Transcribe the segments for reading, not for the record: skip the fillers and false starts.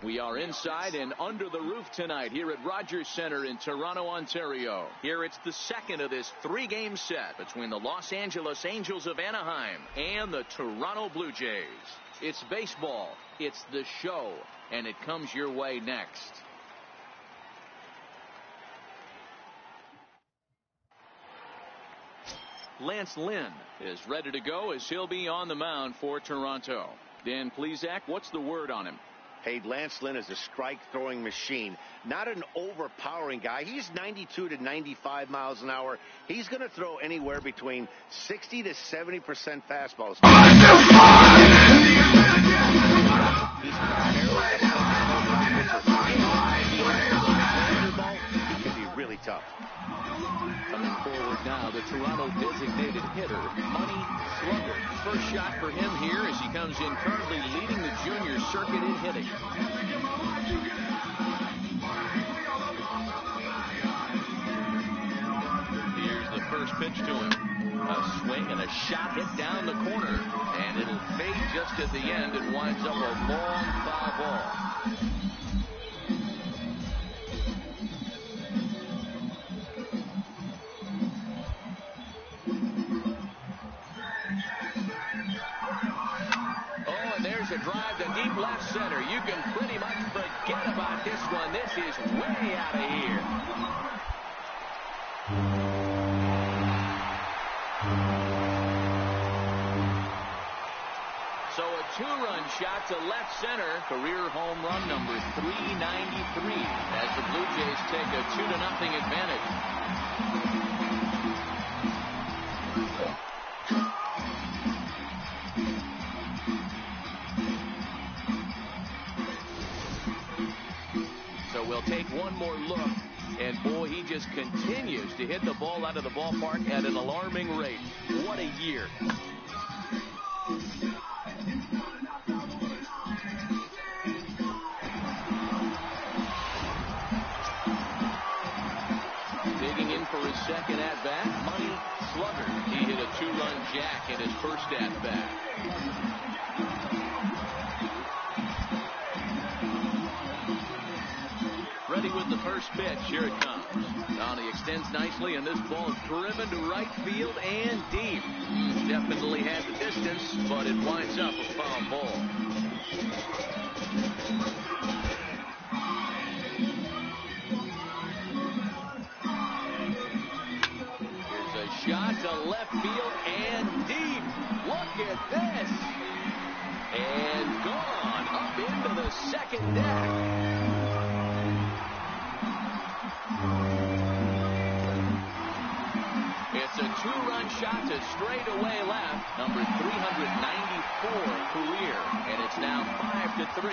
We are inside and under the roof tonight here at Rogers Centre in Toronto, Ontario. Here it's the second of this three-game set between the Los Angeles Angels of Anaheim and the Toronto Blue Jays. It's baseball, it's the show, and it comes your way next. Lance Lynn is ready to go as he'll be on the mound for Toronto. Dan Plesac, what's the word on him? Hey, Lance Lynn is a strike-throwing machine. Not an overpowering guy. He's 92 to 95 miles an hour. He's going to throw anywhere between 60 to 70% fastballs. He can be really tough. Coming forward now, the Toronto designated hitter, Money Slugger. First shot for him here as he comes in currently leading the junior circuit in hitting. Here's the first pitch to him. A swing and a shot hit down the corner. And it'll fade just at the end and winds up a long foul ball. A drive to deep left center. You can pretty much forget about this one. This is way out of here. So a two-run shot to left center. Career home run number 393 as the Blue Jays take a 2-0 advantage. We'll take one more look, and boy, he just continues to hit the ball out of the ballpark at an alarming rate. What a year. Digging in for his second at-bat, Money Slugger. He hit a two-run jack in his first at-bat. Ready with the first pitch. Here it comes. Now he extends nicely, and this ball is driven to right field and deep. Definitely had the distance, but it winds up a foul ball. Here's a shot to left field and deep. Look at this. And gone up into the second deck. It's a two-run shot to straightaway left, number 394 career, and it's now 5-3.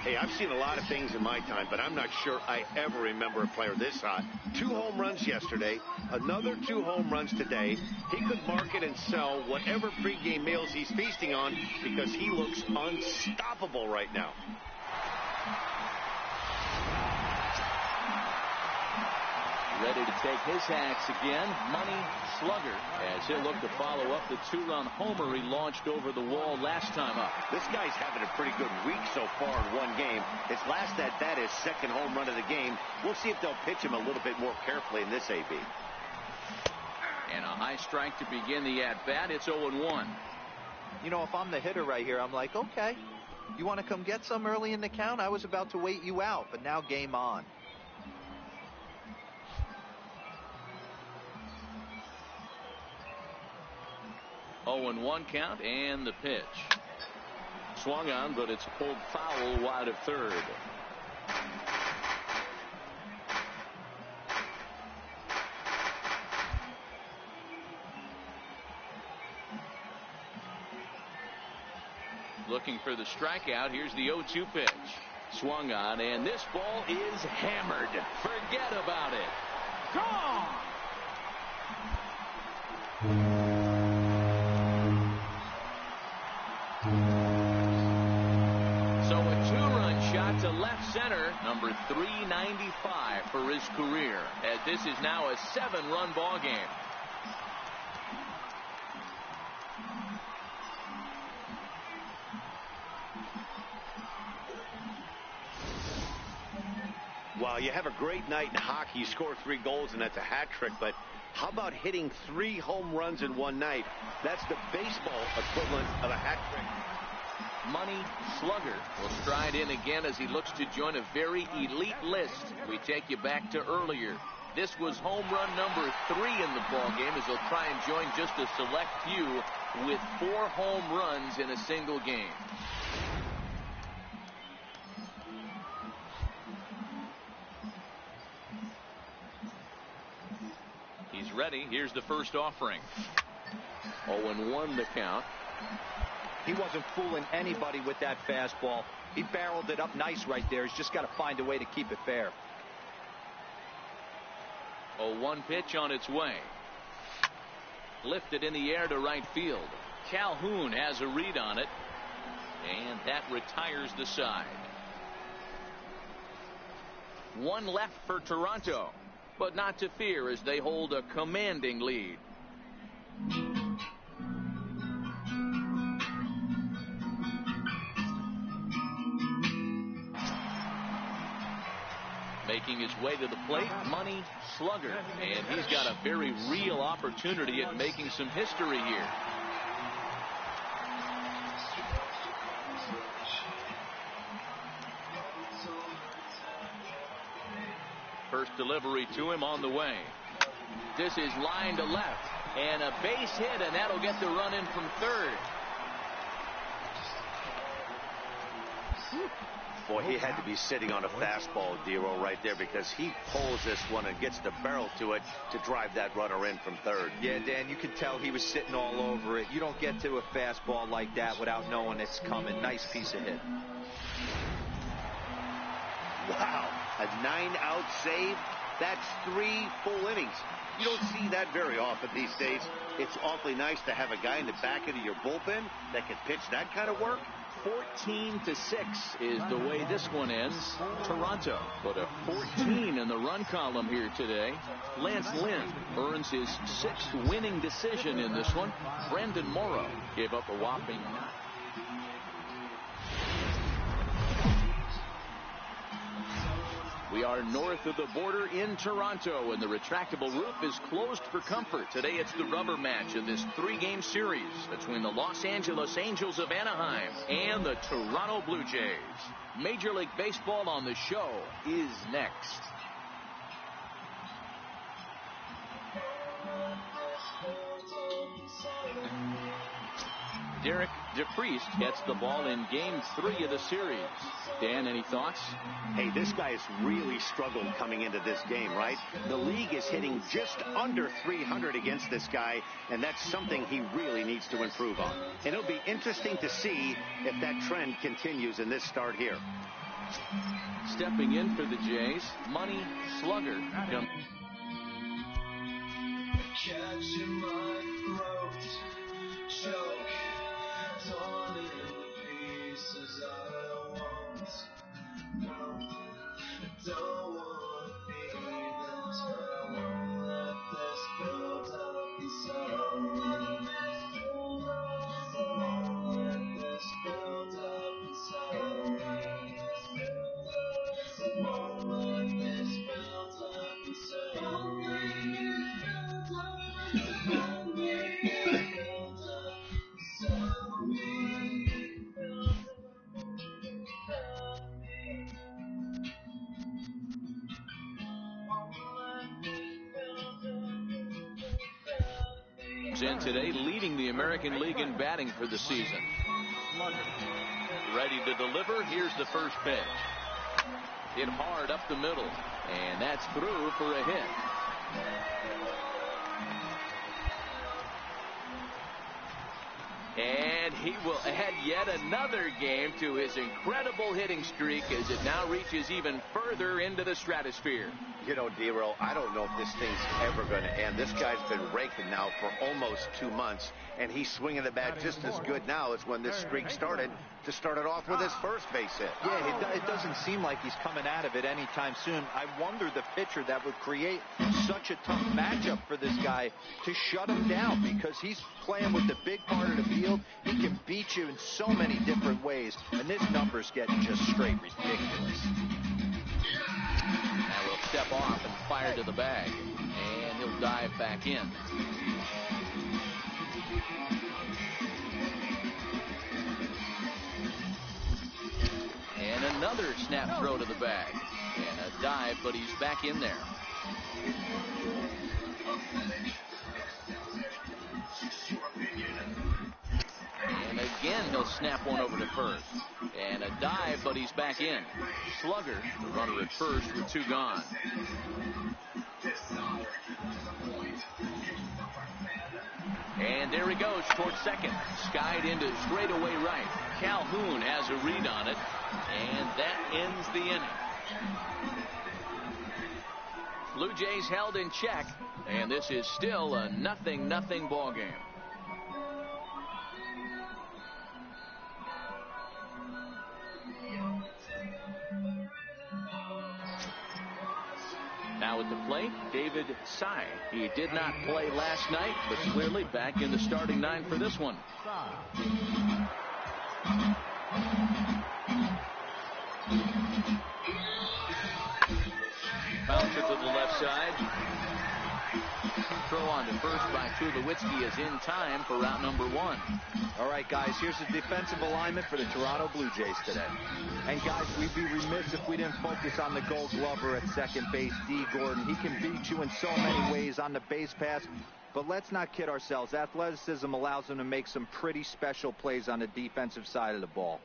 Hey, I've seen a lot of things in my time, but I'm not sure I ever remember a player this hot. 2 home runs yesterday, another 2 home runs today. He could market and sell whatever pregame meals he's feasting on because he looks unstoppable right now. Ready to take his hacks again, Money Slugger, as he'll look to follow up the 2-run homer he launched over the wall last time up. This guy's having a pretty good week so far in one game. His last at-bat is second home run of the game. We'll see if they'll pitch him a little bit more carefully in this AB. And a high strike to begin the at-bat. It's 0-1. You know, if I'm the hitter right here, I'm like, okay, you want to come get some early in the count? I was about to wait you out, but now game on. 0-1 count, and the pitch. Swung on, but it's pulled foul wide of third. Looking for the strikeout. Here's the 0-2 pitch. Swung on, and this ball is hammered. Forget about it. Gone! So a two-run shot to to left center, number 395 for his career, as this is now a 7-run ball game. Well, you have a great night in hockey. You score 3 goals, and that's a hat trick. But how about hitting 3 home runs in one night? That's the baseball equivalent of a hat trick. Money Slugger will stride in again as he looks to join a very elite list. We take you back to earlier. This was home run number 3 in the ball game, as he'll try and join just a select few with 4 home runs in a single game. He's ready. Here's the first offering. 0-1 the count. He wasn't fooling anybody with that fastball. He barreled it up nice right there. He's just got to find a way to keep it fair. 0-1 pitch on its way. Lifted in the air to right field. Calhoun has a read on it, and that retires the side. 1 left for Toronto, but not to fear as they hold a commanding lead. Making his way to the plate, Money Slugger, and he's got a very real opportunity at making some history here. First delivery to him on the way. This is line to left, and a base hit, and that'll get the run in from third. Boy, he had to be sitting on a fastball, Dero, right there, because he pulls this one and gets the barrel to it to drive that runner in from third. Yeah, Dan, you can tell he was sitting all over it. You don't get to a fastball like that without knowing it's coming. Nice piece of hit. Wow, a 9-out save. That's 3 full innings. You don't see that very often these days. It's awfully nice to have a guy in the back end of your bullpen that can pitch that kind of work. 14-6 is the way this one ends. Toronto put a 14 in the run column here today. Lance Lynn earns his 6th winning decision in this one. Brandon Morrow gave up a whopping 9. We are north of the border in Toronto, and the retractable roof is closed for comfort. Today it's the rubber match of this 3-game series between the Los Angeles Angels of Anaheim and the Toronto Blue Jays. Major League Baseball on the show is next. Derek DePriest gets the ball in Game 3 of the series. Dan, any thoughts? Hey, this guy has really struggled coming into this game, right? The league is hitting just under 300 against this guy, and that's something he really needs to improve on. And it'll be interesting to see if that trend continues in this start here. Stepping in for the Jays, Money Slugger. Catching my throat, choke, torn in pieces. I don't want feelings, but I won't let this build up inside me. Won't let this build up inside me. Won't let this build up inside me. In today, leading the American League in batting for the season. Ready to deliver. Here's the first pitch. Hit hard up the middle, and that's through for a hit. And he will add yet another game to his incredible hitting streak as it now reaches even further into the stratosphere. You know, Dero, I don't know if this thing's ever going to end. This guy's been raking now for almost 2 months, and he's swinging the bat just as good now as when this streak started to start it off with his first base hit. Yeah, it doesn't seem like he's coming out of it anytime soon. I wonder the pitcher that would create such a tough matchup for this guy to shut him down, because he's playing with the big part of the field. He can beat you in so many different ways, and this number's getting just straight ridiculous. Now will step off and fire to the bag, and he'll dive back in. And another snap throw to the bag, and a dive, but he's back in there. And again he'll snap one over to first, and a dive, but he's back in. Slugger, the runner at first with 2 gone. And there he goes towards second, skied into straightaway right. Calhoun has a read on it, and that ends the inning. Blue Jays held in check, and this is still a 0-0 ball game. Now at the plate, David Sy. He did not play last night, but clearly back in the starting 9 for this one. Bouncer to the left side. Throw on to first by Tulowitzki is in time for route number 1. All right, guys, here's the defensive alignment for the Toronto Blue Jays today. And, guys, we'd be remiss if we didn't focus on the Gold Glover at second base, Dee Gordon. He can beat you in so many ways on the base pass. But let's not kid ourselves. Athleticism allows him to make some pretty special plays on the defensive side of the ball.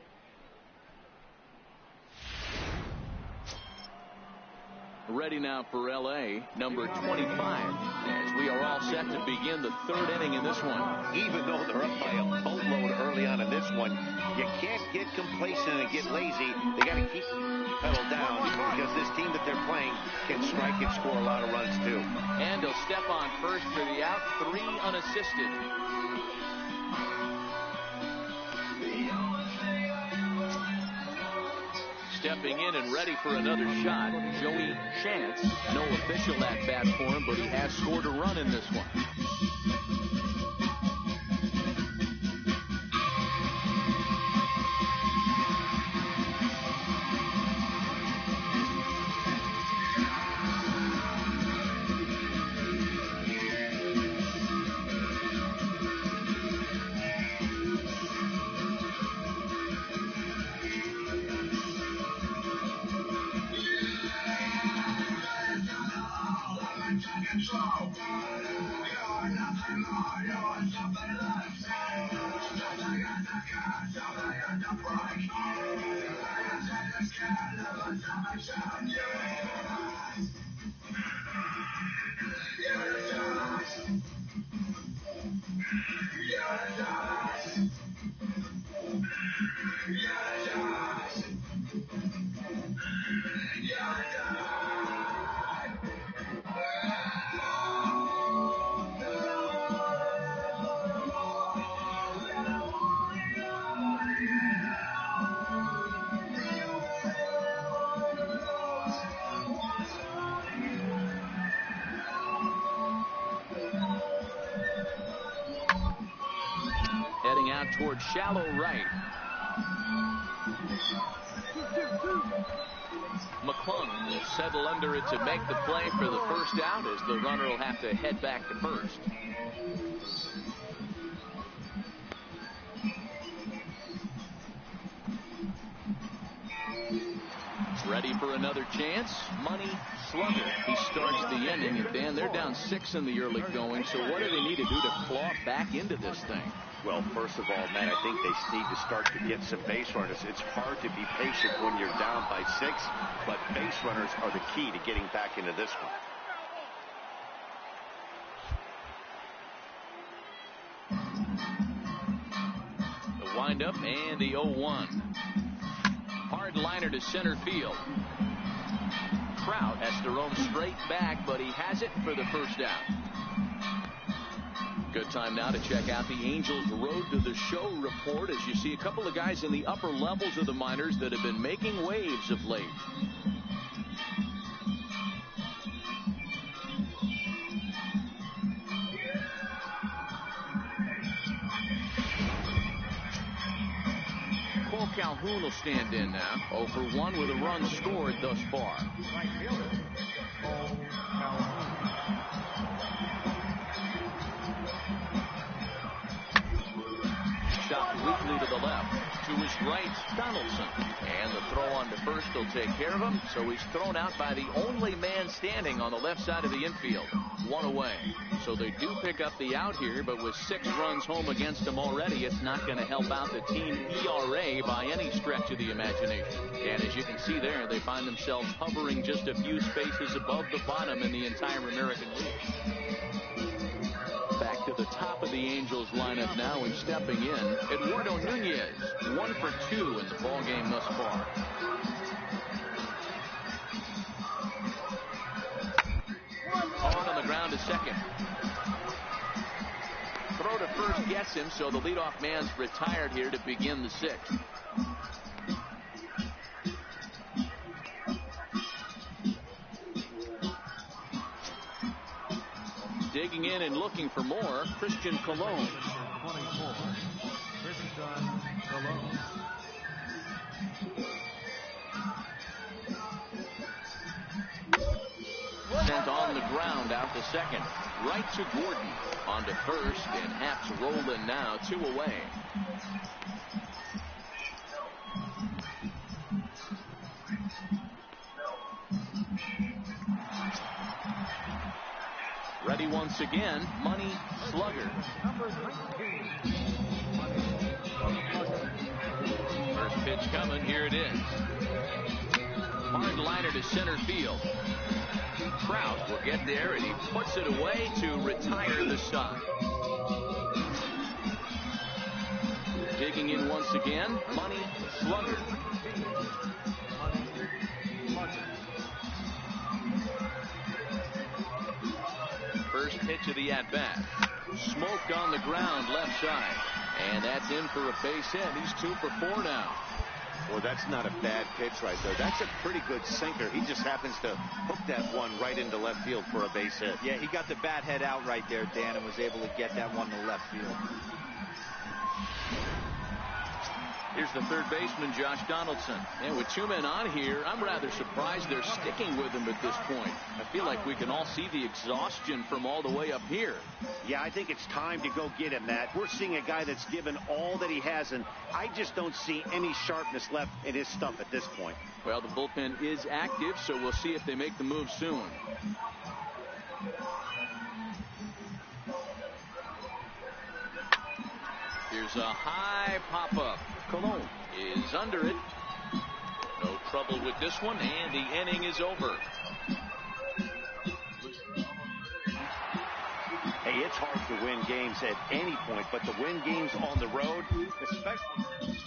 Ready now for L.A., number 25, as we are all set to begin the 3rd inning in this one. Even though they're up by a boatload early on in this one, you can't get complacent and get lazy. They got to keep pedal down, because this team that they're playing can strike and score a lot of runs too. And he'll step on first for the out, 3 unassisted. Stepping in and ready for another shot, Joey Chance. No official at bat for him, but he has scored a run in this one. Heading out towards shallow right. McClung will settle under it to make the play for the first out, as the runner will have to head back to first. Ready for another chance. Money Slugger. He starts the inning, and Dan, they're down 6 in the early going. So what do they need to do to claw back into this thing? Well, first of all, Matt, I think they need to start to get some base runners. It's hard to be patient when you're down by 6, but base runners are the key to getting back into this one. The windup and the 0-1. Hard liner to center field. Trout has to roam straight back, but he has it for the first out. Good time now to check out the Angels Road to the Show report as you see a couple of guys in the upper levels of the minors that have been making waves of late. Cole Calhoun will stand in now. 0 for 1 with a run scored thus far. Right fielder, Cole Calhoun. Shot weakly to the left. To his right, Donaldson. And the throw on to first will take care of him. So he's thrown out by the only man standing on the left side of the infield. 1 away. So they do pick up the out here, but with 6 runs home against them already, it's not going to help out the team ERA by any stretch of the imagination. And as you can see there, they find themselves hovering just a few spaces above the bottom in the entire American League. Back to the top of the Angels lineup now and stepping in, Eduardo Nunez, 1 for 2 in the ballgame thus far. Hard on the ground to second. Throw to first gets him, so the leadoff man's retired here to begin the 6th. Digging in and looking for more, Christian Colon. 24, Christian Colon. Sent on the ground out to second. Right to Gordon. On to first, and Haps rolling now, 2 away. Ready once again, Money Slugger. Number 19. First pitch coming, here it is. Hard liner to center field. Trout will get there, and he puts it away to retire the side. Digging in once again, Money Slugger. First pitch of the at-bat. Smoked on the ground left side. And that's in for a base hit. He's 2 for 4 now. Well, that's not a bad pitch right there. That's a pretty good sinker. He just happens to hook that one right into left field for a base hit. Yeah, he got the bat head out right there, Dan, and was able to get that one to left field. Here's the third baseman, Josh Donaldson. And with 2 men on here, I'm rather surprised they're sticking with him at this point. I feel like we can all see the exhaustion from all the way up here. Yeah, I think it's time to go get him, Matt. We're seeing a guy that's given all that he has, and I just don't see any sharpness left in his stuff at this point. Well, the bullpen is active, so we'll see if they make the move soon. Here's a high pop-up. Colon is under it. No trouble with this one, and the inning is over. Hey, it's hard to win games at any point, but to win games on the road, especially...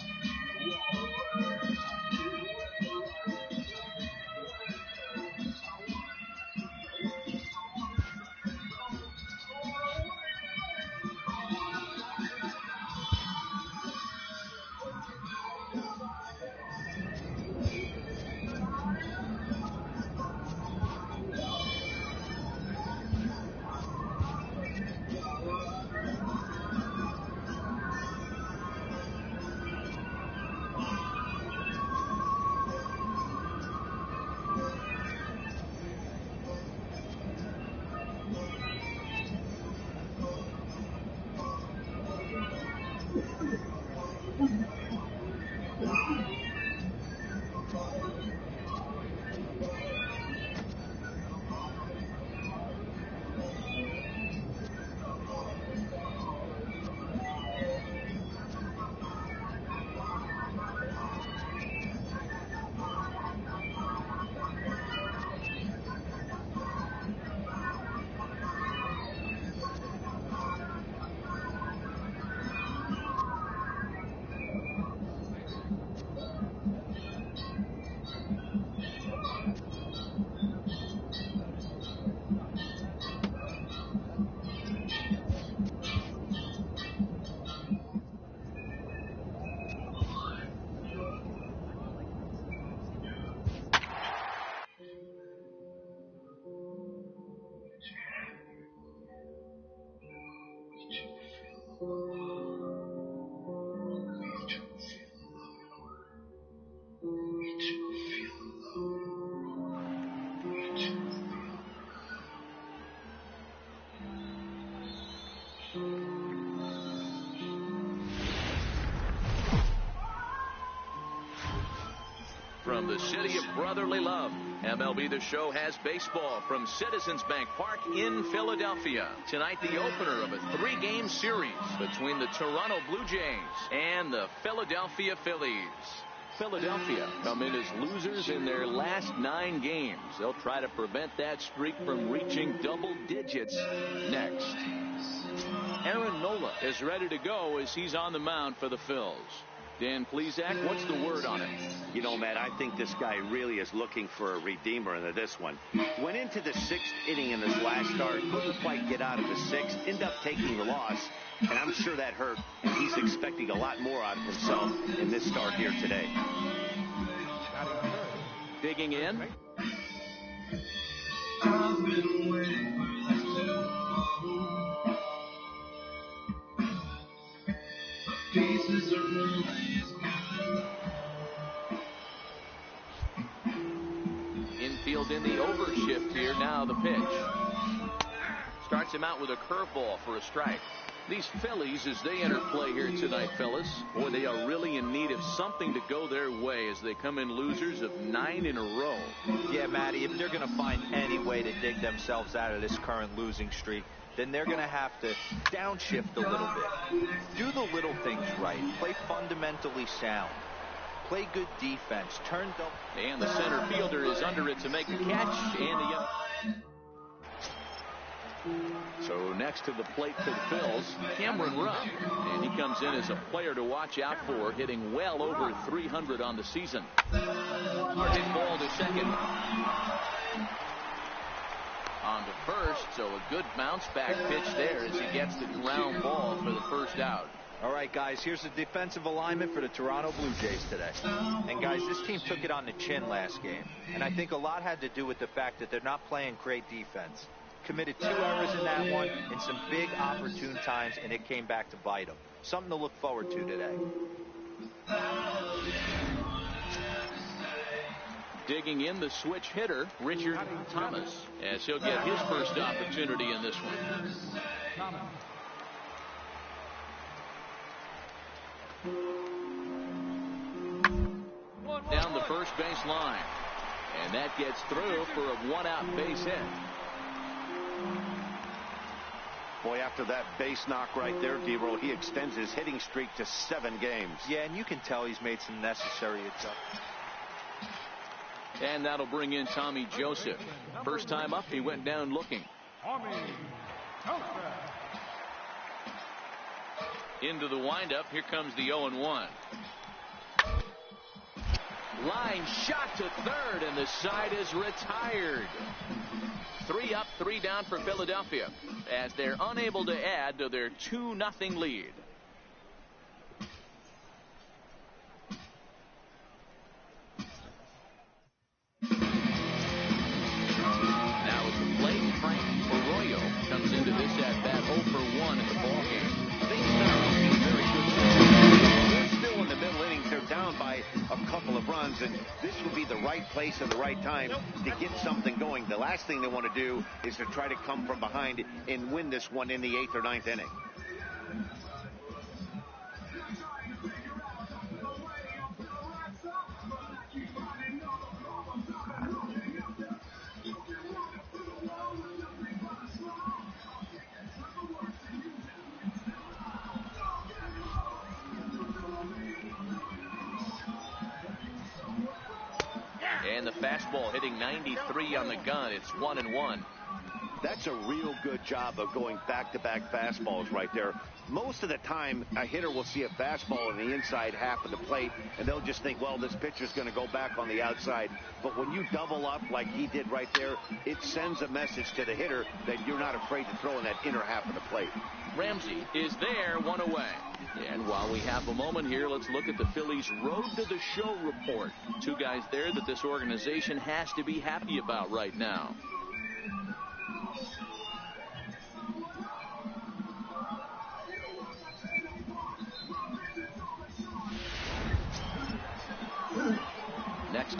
From the city of brotherly love, MLB The Show has baseball from Citizens Bank Park in Philadelphia. Tonight, the opener of a 3-game series between the Toronto Blue Jays and the Philadelphia Phillies. Philadelphia come in as losers in their last 9 games. They'll try to prevent that streak from reaching double digits next. Aaron Nola is ready to go as he's on the mound for the Phils. Dan Plesac, what's the word on it? You know, Matt, I think this guy really is looking for a redeemer into this one. Went into the 6th inning in this last start, couldn't quite get out of the 6th, ended up taking the loss, and I'm sure that hurt, and he's expecting a lot more out of himself in this start here today. Digging in. I've been waiting for this too long. Pieces are really as good. Infield in the overshift here. Now the pitch. Starts him out with a curveball for a strike. These Phillies, as they enter play here tonight, fellas, boy, they are really in need of something to go their way as they come in losers of 9 in a row. Yeah, Matty, if they're going to find any way to dig themselves out of this current losing streak, then they're going to have to downshift a little bit. Do the little things right. Play fundamentally sound. Play good defense. Turn double. And the center fielder is under it to make the catch. And so next to the plate for the Phils, Cameron Rupp. And he comes in as a player to watch out for, hitting well over 300 on the season. Hard hit ball to second. On to first, so a good bounce back pitch there as he gets the ground ball for the first out. All right, guys, here's the defensive alignment for the Toronto Blue Jays today. And, guys, this team took it on the chin last game. And I think a lot had to do with the fact that they're not playing great defense. Committed 2 errors in that one in some big opportune times, and it came back to bite them. Something to look forward to today. Digging in, the switch hitter, Richard Thomas, as he'll get his first opportunity in this one. Down the first base line. And that gets through for a 1-out base hit. Boy, after that base knock right there, D-Roll, he extends his hitting streak to 7 games. Yeah, and you can tell he's made some necessary adjustments. And that'll bring in Tommy Joseph. First time up, he went down looking. Into the windup, here comes the 0-1. Line shot to third, and the side is retired. 3 up, 3 down for Philadelphia, as they're unable to add to their 2-0 lead. Now at the plate, Frank Arroyo comes into this at-bat 0 for 1 in the ballgame. Things not looking very good. They're still in the middle innings. They're down by a couple of runs, and this would be the right place and the right time to get something going. The last thing they want to do is to try to come from behind and win this one in the 8th or 9th inning. And the fastball hitting 93 on the gun. It's 1-1. That's a real good job of going back-to-back fastballs right there. Most of the time, a hitter will see a fastball in the inside half of the plate, and they'll just think, well, this pitcher's going to go back on the outside. But when you double up like he did right there, it sends a message to the hitter that you're not afraid to throw in that inner half of the plate. Ramsey is there, 1 away. And while we have a moment here, let's look at the Phillies' Road to the Show report. 2 guys there that this organization has to be happy about right now.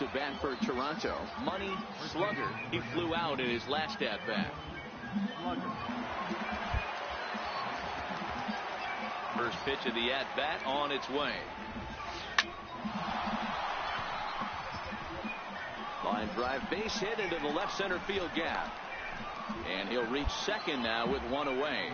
to bat for Toronto. Money Slugger. He flew out in his last at bat. First pitch of the at bat on its way. Line drive, base hit into the left center field gap. And he'll reach second now with one away.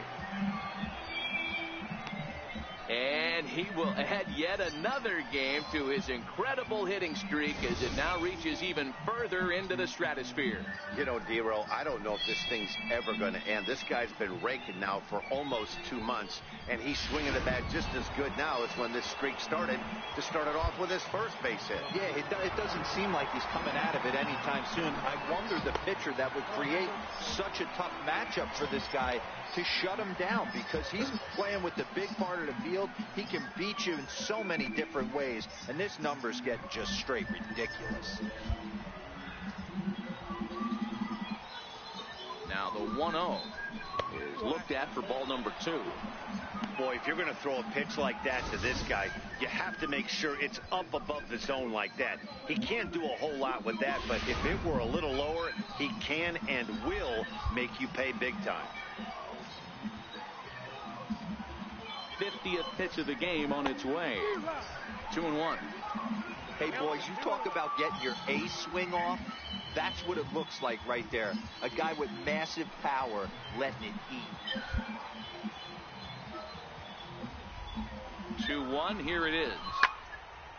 And he will add yet another game to his incredible hitting streak as it now reaches even further into the stratosphere. You know, Dero, I don't know if this thing's ever going to end. This guy's been raking now for almost 2 months, and he's swinging the bat just as good now as when this streak started. Just started off with his first base hit. Yeah, it doesn't seem like he's coming out of it anytime soon. I wonder the pitcher that would create such a tough matchup for this guy to shut him down, because he's playing with the big part of the field. He can beat you in so many different ways, and this number's getting just straight ridiculous. Now the 1-0 is looked at for ball number 2. Boy, if you're going to throw a pitch like that to this guy, you have to make sure it's up above the zone like that. He can't do a whole lot with that, but if it were a little lower, he can and will make you pay big time. 50th pitch of the game on its way. 2-1. Hey, boys, you talk about getting your A swing off. That's what it looks like right there. A guy with massive power letting it eat. 2-1. Here it is.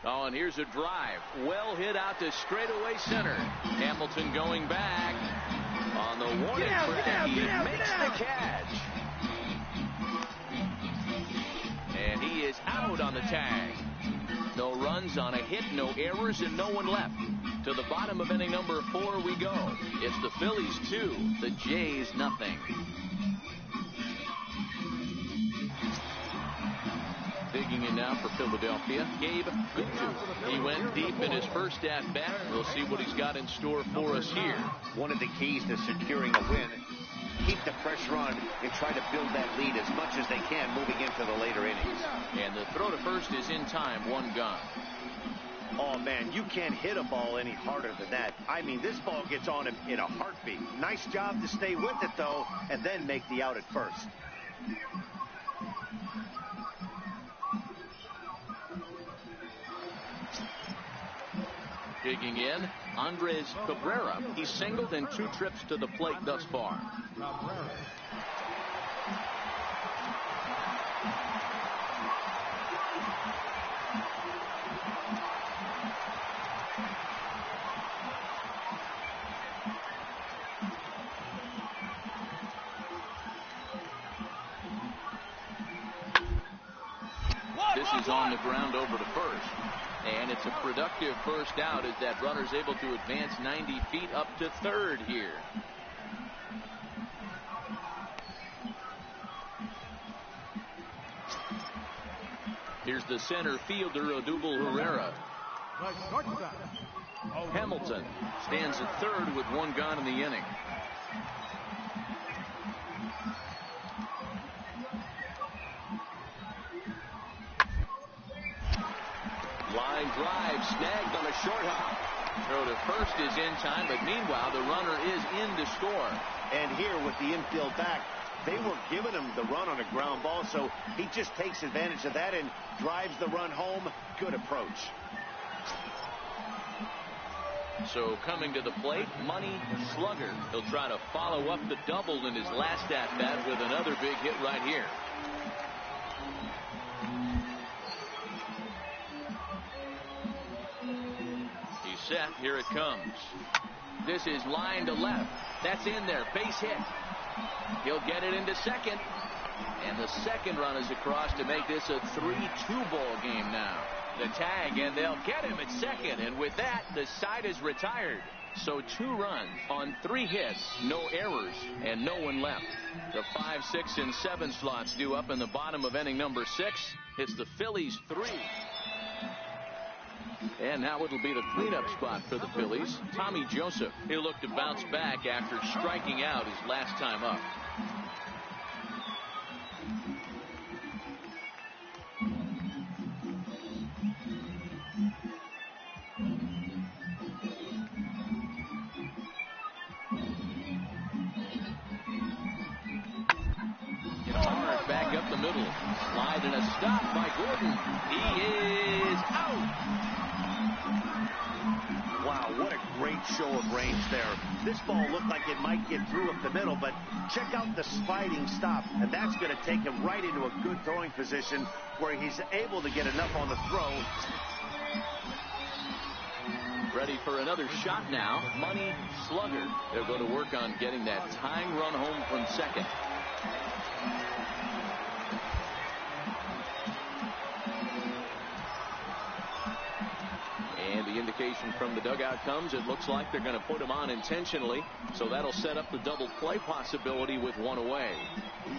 Oh, and here's a drive. Well hit out to straightaway center. Hamilton going back. On the warning track, he makes the catch. And he is out on the tag. No runs on a hit, no errors, and no one left. To the bottom of inning number 4 we go. It's the Phillies 2, the Jays nothing. Digging in now for Philadelphia, Gabe Guttu. He went deep in his first at bat. We'll see what he's got in store for us here. One of the keys to securing a win, keep the pressure on and try to build that lead as much as they can moving into the later innings. And the throw to first is in time, 1 gone. Oh, man, you can't hit a ball any harder than that. I mean, this ball gets on him in a heartbeat. Nice job to stay with it, though, and then make the out at first. Digging in, Andres Cabrera. He's singled in 2 trips to the plate thus far. This is on the ground over to first. And it's a productive first out as that runner's able to advance 90 feet up to third here. Here's the center fielder, Odubel Herrera. Hamilton stands at third with 1 gone in the inning. Line drive snagged on a short hop. Throw to first is in time, but meanwhile the runner is in to score. And here with the infield back, they were giving him the run on a ground ball, so he just takes advantage of that and drives the run home. Good approach. So coming to the plate, Money Slugger. He'll try to follow up the double in his last at bat with another big hit right here. Set. Here it comes. This is line to left. That's in there. Base hit. He'll get it into second. And the second run is across to make this a 3-2 ball game now. The tag, and they'll get him at second. And with that, the side is retired. So 2 runs on 3 hits, no errors, and no one left. The 5, 6, and 7 slots due up in the bottom of inning number 6. It's the Phillies 3. And now it'll be the cleanup spot for the Phillies. Tommy Joseph. He'll look to bounce back after striking out his last time up. strike up the middle. Slide and a stop by Gordon. He is out. Wow, what a great show of range there. This ball looked like it might get through up the middle, but check out the sliding stop, and that's going to take him right into a good throwing position where he's able to get enough on the throw. Ready for another shot now. Money Slugger. They're going to work on getting that tying run home from second. And the indication from the dugout comes, it looks like they're going to put him on intentionally, so that'll set up the double play possibility with one away.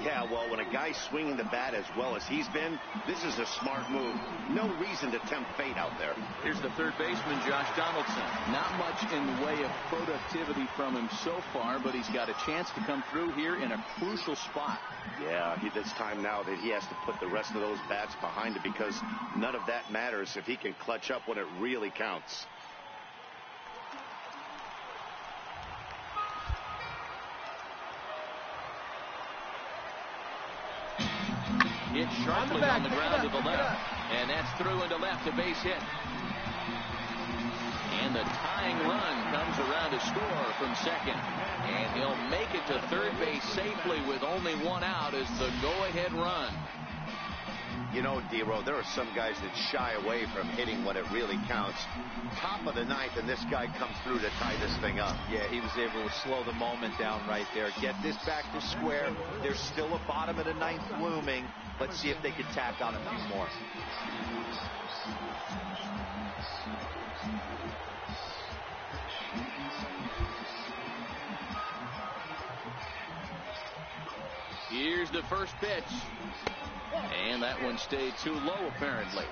Yeah, well, when a guy's swinging the bat as well as he's been, this is a smart move. No reason to tempt fate out there. Here's the third baseman, Josh Donaldson. Not much in the way of productivity from him so far, but he's got a chance to come through here in a crucial spot. Yeah, it's time now that he has to put the rest of those bats behind him, because none of that matters if he can clutch up when it really counts. Hit sharply on the ground to the left, and that's through into left, a base hit. And the tying run comes around to score from second, and he'll make it to third base safely with only one out as the go-ahead run. You know, D-Row, there are some guys that shy away from hitting when it really counts. Top of the ninth, and this guy comes through to tie this thing up. Yeah, he was able to slow the moment down right there. Get this back to square. There's still a bottom of the ninth looming. Let's see if they can tack on a few more. Here's the first pitch. And that one stayed too low, apparently.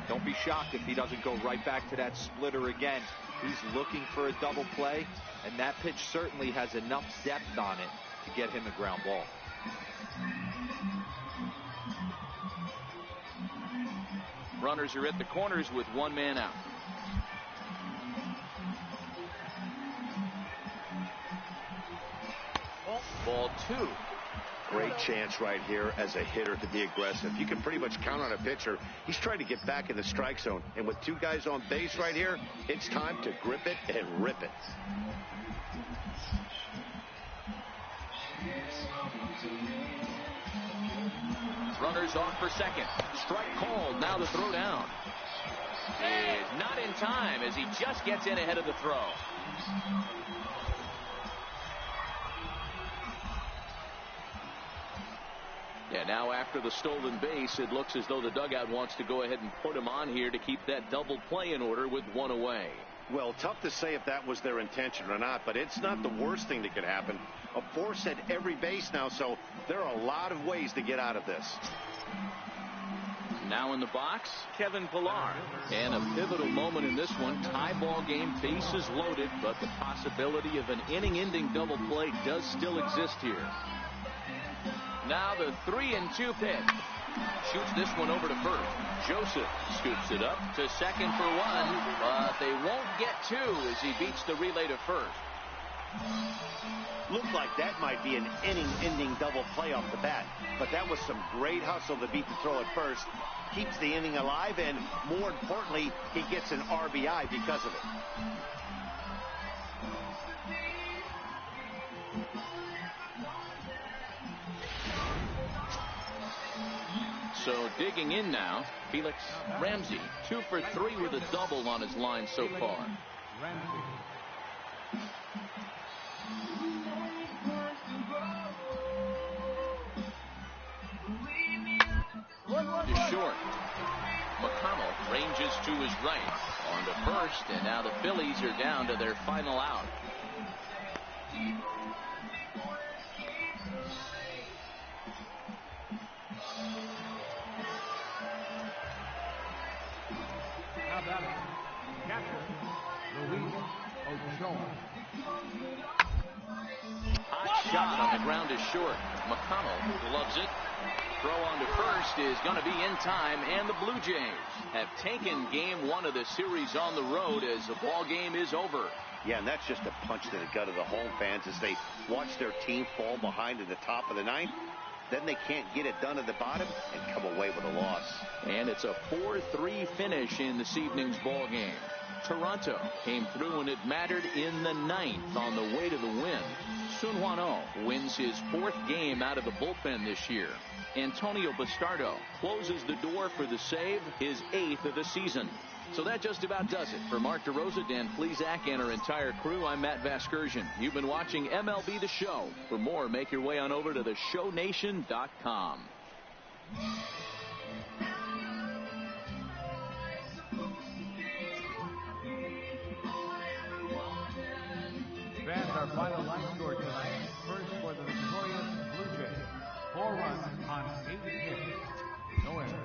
Don't be shocked if he doesn't go right back to that splitter again. He's looking for a double play, and that pitch certainly has enough depth on it to get him a ground ball. Runners are at the corners with one man out. Ball two. Great chance right here as a hitter to be aggressive. You can pretty much count on a pitcher. He's trying to get back in the strike zone. And with two guys on base right here, it's time to grip it and rip it. Runners off for second. Strike called. Now the throw down is not in time as he just gets in ahead of the throw. Yeah, now after the stolen base, it looks as though the dugout wants to go ahead and put him on here to keep that double play in order with one away. Well, tough to say if that was their intention or not, but it's not the worst thing that could happen. A force at every base now, so there are a lot of ways to get out of this. Now in the box, Kevin Pillar. And a pivotal moment in this one. Tie ball game, bases loaded, but the possibility of an inning-ending double play does still exist here. Now the 3-2 pitch. Shoots this one over to first. Joseph scoops it up to second for one, but they won't get two as he beats the relay to first. Looked like that might be an inning-ending double play off the bat, but that was some great hustle to beat the throw at first. Keeps the inning alive, and more importantly, he gets an RBI because of it. So digging in now, Felix Ramsey, 2 for 3 with a double on his line so far. To short. McConnell ranges to his right. On to first, and now the Phillies are down to their final out. Hot shot on the ground is short. McConnell loves it. Throw on to first is going to be in time, and the Blue Jays have taken game one of the series on the road as the ball game is over. Yeah, and that's just a punch to the gut of the home fans as they watch their team fall behind in the top of the ninth. then they can't get it done at the bottom and come away with a loss. And it's a 4-3 finish in this evening's ball game. Toronto came through when it mattered in the 9th on the way to the win. Sun Hwan-oh wins his 4th game out of the bullpen this year. Antonio Bastardo closes the door for the save, his 8th of the season. So that just about does it. For Mark DeRosa, Dan Plesac, and our entire crew, I'm Matt Vasgersian. You've been watching MLB The Show. For more, make your way on over to theshownation.com. Fans, our final line score tonight. First for the victorious Blue Jays. 4 runs on 8 hits. No errors.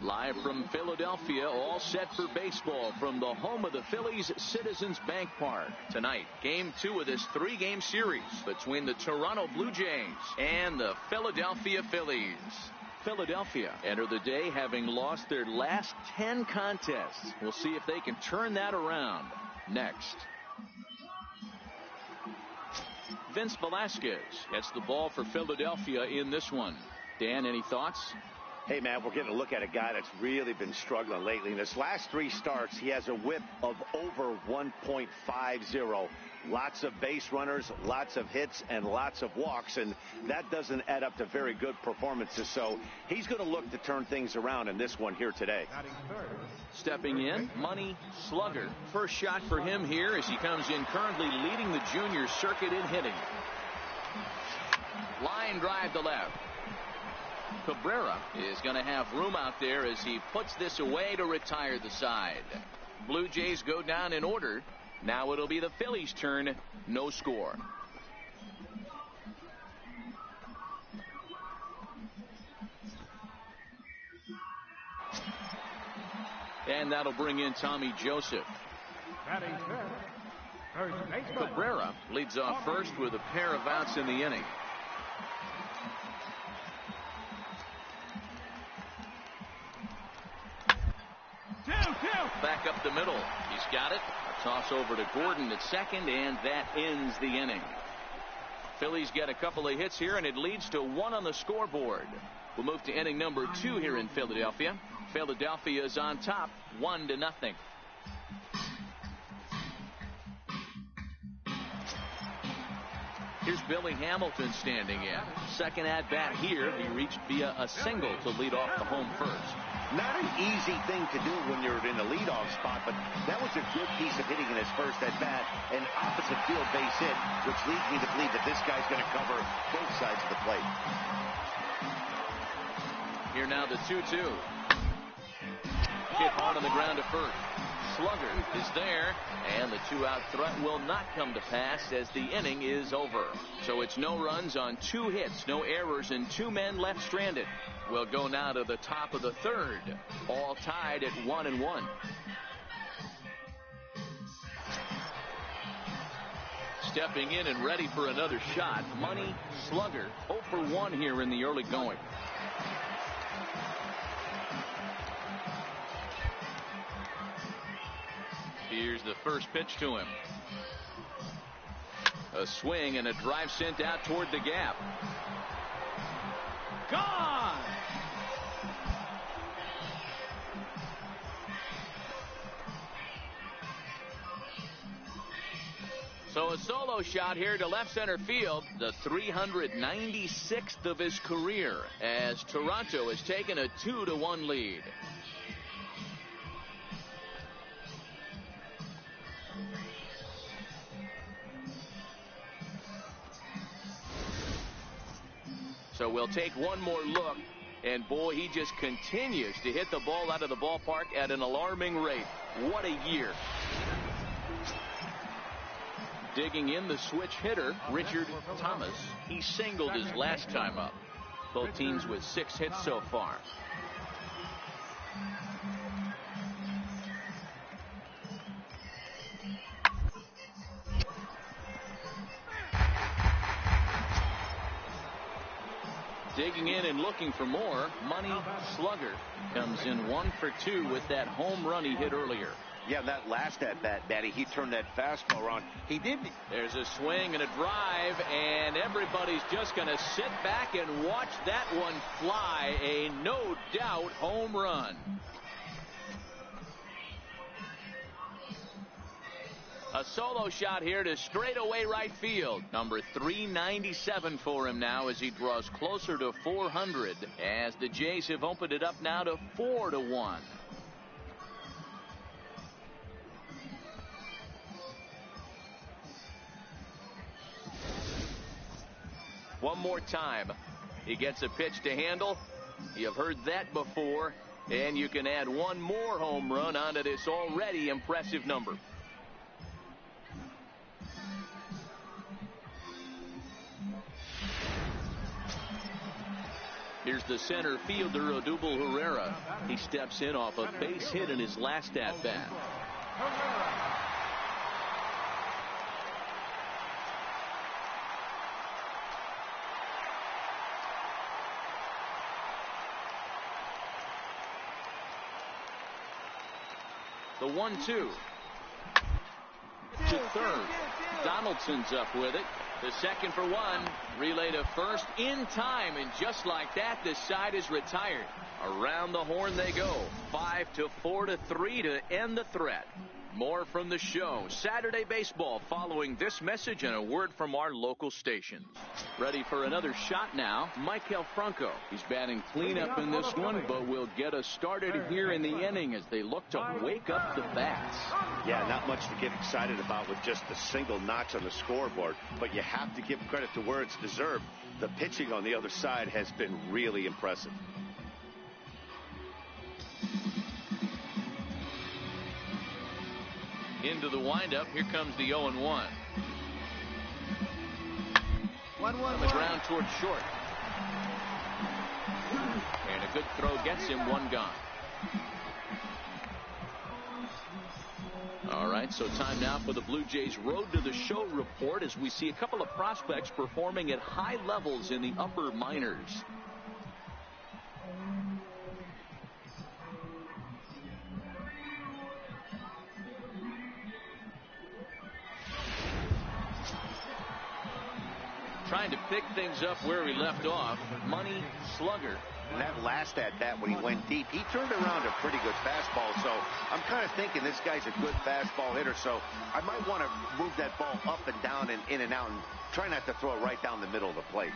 Live from Philadelphia, all set for baseball from the home of the Phillies, Citizens Bank Park. Tonight, Game 2 of this 3-game series between the Toronto Blue Jays and the Philadelphia Phillies. Philadelphia enter the day having lost their last 10 contests. We'll see if they can turn that around next. Vince Velasquez gets the ball for Philadelphia in this one. Dan, any thoughts? Hey, man, we're getting a look at a guy that's really been struggling lately. In his last 3 starts, he has a whip of over 1.50. Lots of base runners, lots of hits, and lots of walks, and that doesn't add up to very good performances. So he's going to look to turn things around in this one here today. Stepping in, Money Slugger. First shot for him here as he comes in currently leading the junior circuit in hitting. Line drive to left. Cabrera is going to have room out there as he puts this away to retire the side. Blue Jays go down in order. Now it'll be the Phillies' turn. No score. And that'll bring in Tommy Joseph. Cabrera leads off first with a pair of outs in the inning. Back up the middle. He's got it. A toss over to Gordon at second, and that ends the inning. Phillies get a couple of hits here, and it leads to 1 on the scoreboard. We'll move to inning number 2 here in Philadelphia. Philadelphia is on top, 1-0. Here's Billy Hamilton standing in. Second at bat here. He reached via a single to lead off the home first. Not an easy thing to do when you're in the leadoff spot, but that was a good piece of hitting in his first at bat. An opposite field base hit, which leads me to believe that this guy's going to cover both sides of the plate. Here now the 2-2. Hit hard on the ground to first. Slugger is there, and the 2-out threat will not come to pass as the inning is over. So it's no runs on 2 hits, no errors, and 2 men left stranded. We'll go now to the top of the third, all tied at 1-1. Stepping in and ready for another shot, Money Slugger, 0 for 1 here in the early going. Here's the first pitch to him. A swing and a drive sent out toward the gap. Gone! So a solo shot here to left center field, the 396th of his career, as Toronto has taken a 2-1 lead. So we'll take one more look, and boy, he just continues to hit the ball out of the ballpark at an alarming rate. What a year. Digging in the switch hitter, Richard Thomas. He singled his last time up. Both teams with 6 hits so far. Digging in and looking for more, Money Slugger comes in 1 for 2 with that home run he hit earlier. Yeah, that last at bat, Daddy, he turned that fastball around. He didn't. There's a swing and a drive, and everybody's just going to sit back and watch that one fly. A no doubt home run. A solo shot here to straightaway right field. Number 397 for him now as he draws closer to 400 as the Jays have opened it up now to 4-1. One more time. He gets a pitch to handle. You've heard that before, and you can add one more home run onto this already impressive number. Here's the center fielder, Odubel Herrera. He steps in off a base hit in his last at-bat. The 1-2 to third. Donaldson's up with it. The second for 1. Relay to first in time, and just like that, this side is retired. Around the horn they go. 5-4-3 to end the threat. More from the show. Saturday baseball following this message and a word from our local stations. Ready for another shot now, Maikel Franco. He's batting cleanup in this one, but will get us started here in the inning as they look to wake up the bats. Yeah, not much to get excited about with just a single notch on the scoreboard, but you have to give credit to where it's deserved. The pitching on the other side has been really impressive. Into the windup. Here comes the 0-1. 1-1 on the ground towards short. And a good throw gets him, 1 gone. All right, so time now for the Blue Jays Road to the Show report as we see a couple of prospects performing at high levels in the upper minors. Trying to pick things up where we left off, Money Slugger And that last at-bat when he went deep, he turned around a pretty good fastball. So I'm kind of thinking this guy's a good fastball hitter. So I might want to move that ball up and down and in and out and try not to throw it right down the middle of the plate.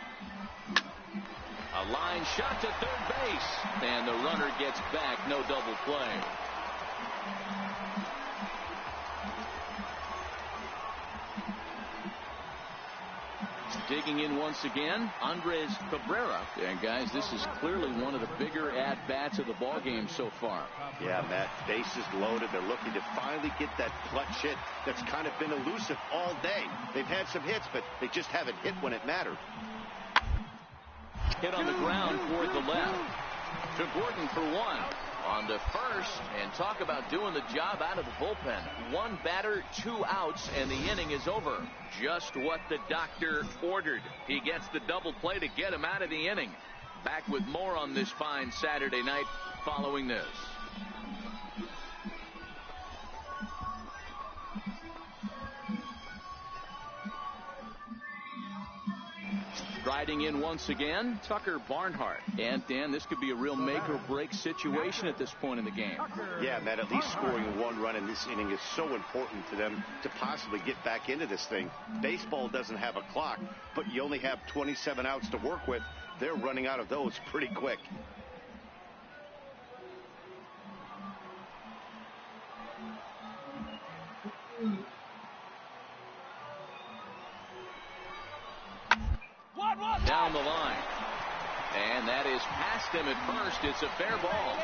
A line shot to third base. And the runner gets back. No double play. Digging in once again, Andres Cabrera. And guys, this is clearly one of the bigger at-bats of the ball game so far. Yeah, Matt, bases loaded. They're looking to finally get that clutch hit that's kind of been elusive all day. They've had some hits, but they just haven't hit when it mattered. Hit on the ground toward the left. To Gordon for one. On to first, and talk about doing the job out of the bullpen. One batter, 2 outs, and the inning is over. Just what the doctor ordered. He gets the double play to get him out of the inning. Back with more on this fine Saturday night following this. Striding in once again, Tucker Barnhart. And Dan, this could be a real make or break situation at this point in the game. Yeah, Matt, at least scoring 1 run in this inning is so important to them to possibly get back into this thing. Baseball doesn't have a clock, but you only have 27 outs to work with. They're running out of those pretty quick. Down the line. And that is past him at first. It's a fair ball.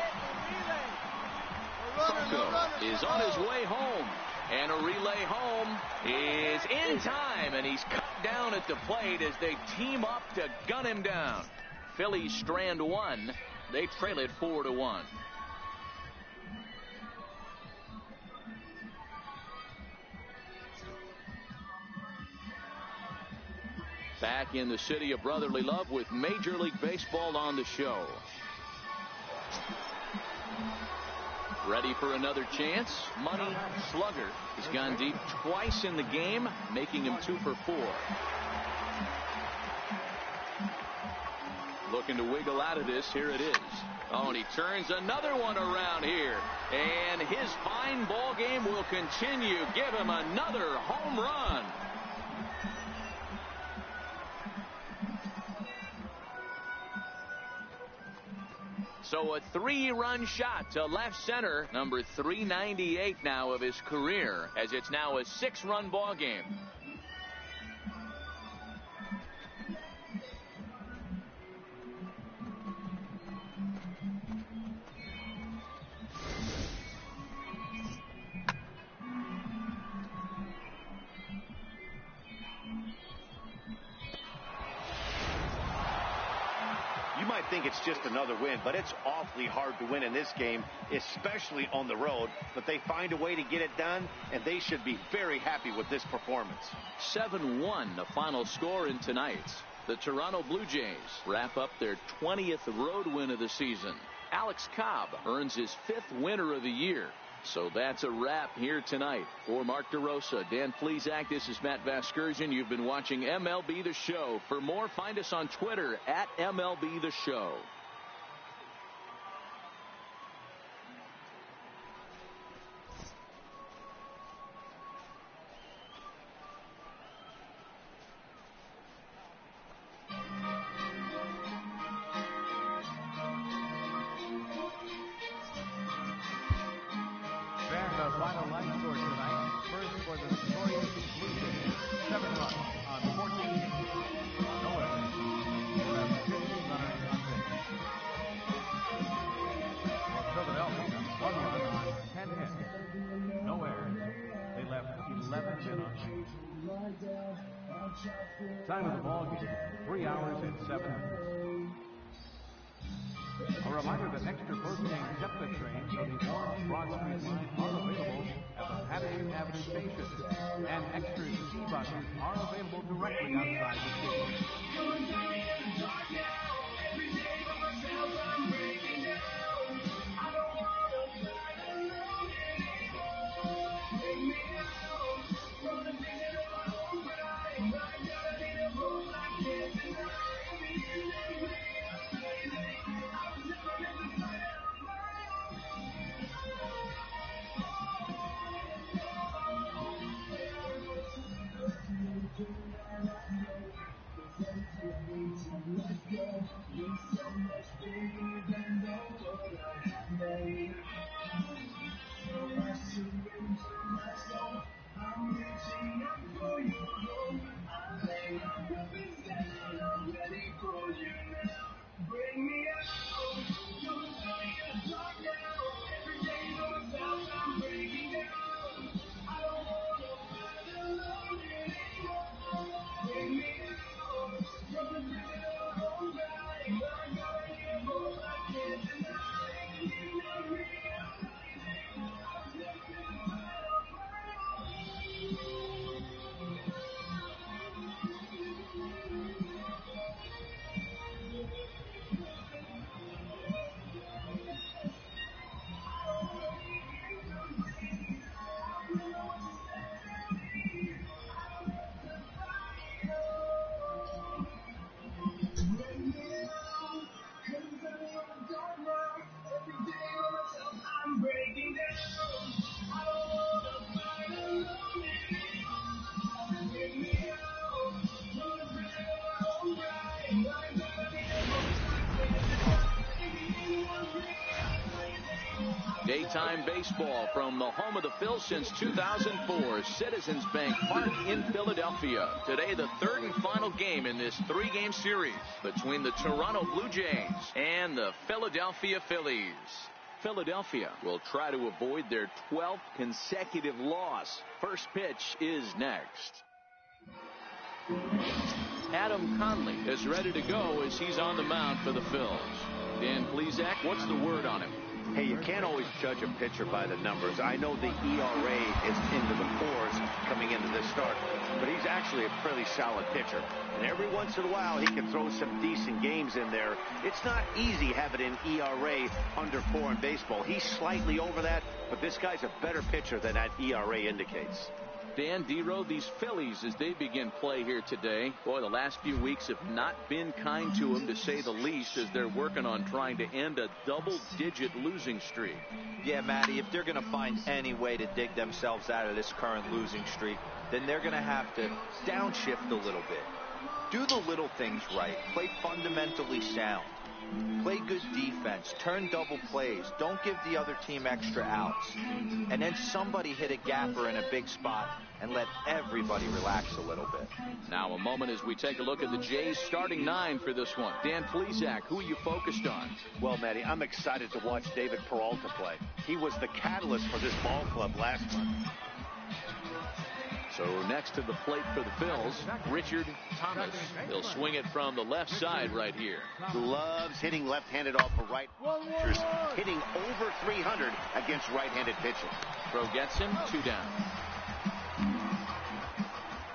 Franco is on his way home. And a relay home is in time. And he's cut down at the plate as they team up to gun him down. Phillies strand 1. They trail it 4-1. Back in the city of brotherly love with Major League Baseball on the show. Ready for another chance. Money Slugger has gone deep twice in the game, making him 2 for 4. Looking to wiggle out of this. Here it is. Oh, and he turns another one around here. And his fine ball game will continue. Give him another home run. So a 3-run shot to left center, number 398 now of his career, as it's now a 6-run ball game. You might think it's just another win, but it's awfully hard to win in this game, especially on the road. But they find a way to get it done, and they should be very happy with this performance. 7-1, the final score in tonight's. The Toronto Blue Jays wrap up their 20th road win of the season. Alex Cobb earns his 5th winner of the year. So that's a wrap here tonight. For Mark DeRosa, Dan Flezak, this is Matt Vasgersian. You've been watching MLB The Show. For more, find us on Twitter at MLB The Show. Final line score tonight. First for the victorious Blue Jays, 7 runs on 14 hits. No errors. They left 15 runners on base. For Philadelphia, 1 run on 10 hits. No errors. They left 11 men on base. Time of the ball game, 3 hours and 7 minutes. A reminder that extra first-game SEPTA trains on the Orange Broad Street line are available at the Patterson Avenue station, and extra ski buses are available directly outside the stadium. Primetime baseball from the home of the Phils since 2004, Citizens Bank Park in Philadelphia. Today, the third and final game in this three-game series between the Toronto Blue Jays and the Philadelphia Phillies. Philadelphia will try to avoid their 12th consecutive loss. First pitch is next. Adam Conley is ready to go as he's on the mound for the Phils. Dan Plesac, what's the word on him? Hey, you can't always judge a pitcher by the numbers. I know the ERA is into the 4s coming into this start, but he's actually a fairly solid pitcher. And every once in a while, he can throw some decent games in there. It's not easy having an ERA under 4 in baseball. He's slightly over that, but this guy's a better pitcher than that ERA indicates. Dan Dero, these Phillies, as they begin play here today, boy, the last few weeks have not been kind to them, to say the least, as they're working on trying to end a double-digit losing streak. Yeah, Matty, if they're going to find any way to dig themselves out of this current losing streak, then they're going to have to downshift a little bit. Do the little things right. Play fundamentally sound. Play good defense. Turn double plays. Don't give the other team extra outs. And then somebody hit a gapper in a big spot and let everybody relax a little bit. Now a moment as we take a look at the Jays starting 9 for this one. Dan Plesac, who are you focused on? Well, Matty, I'm excited to watch David Peralta play. He was the catalyst for this ball club last month. So next to the plate for the Phils, Richard Thomas. He'll swing it from the left side right here. Loves hitting left-handed off of right. Hitting over 300 against right-handed pitching. Throw gets him, 2 down.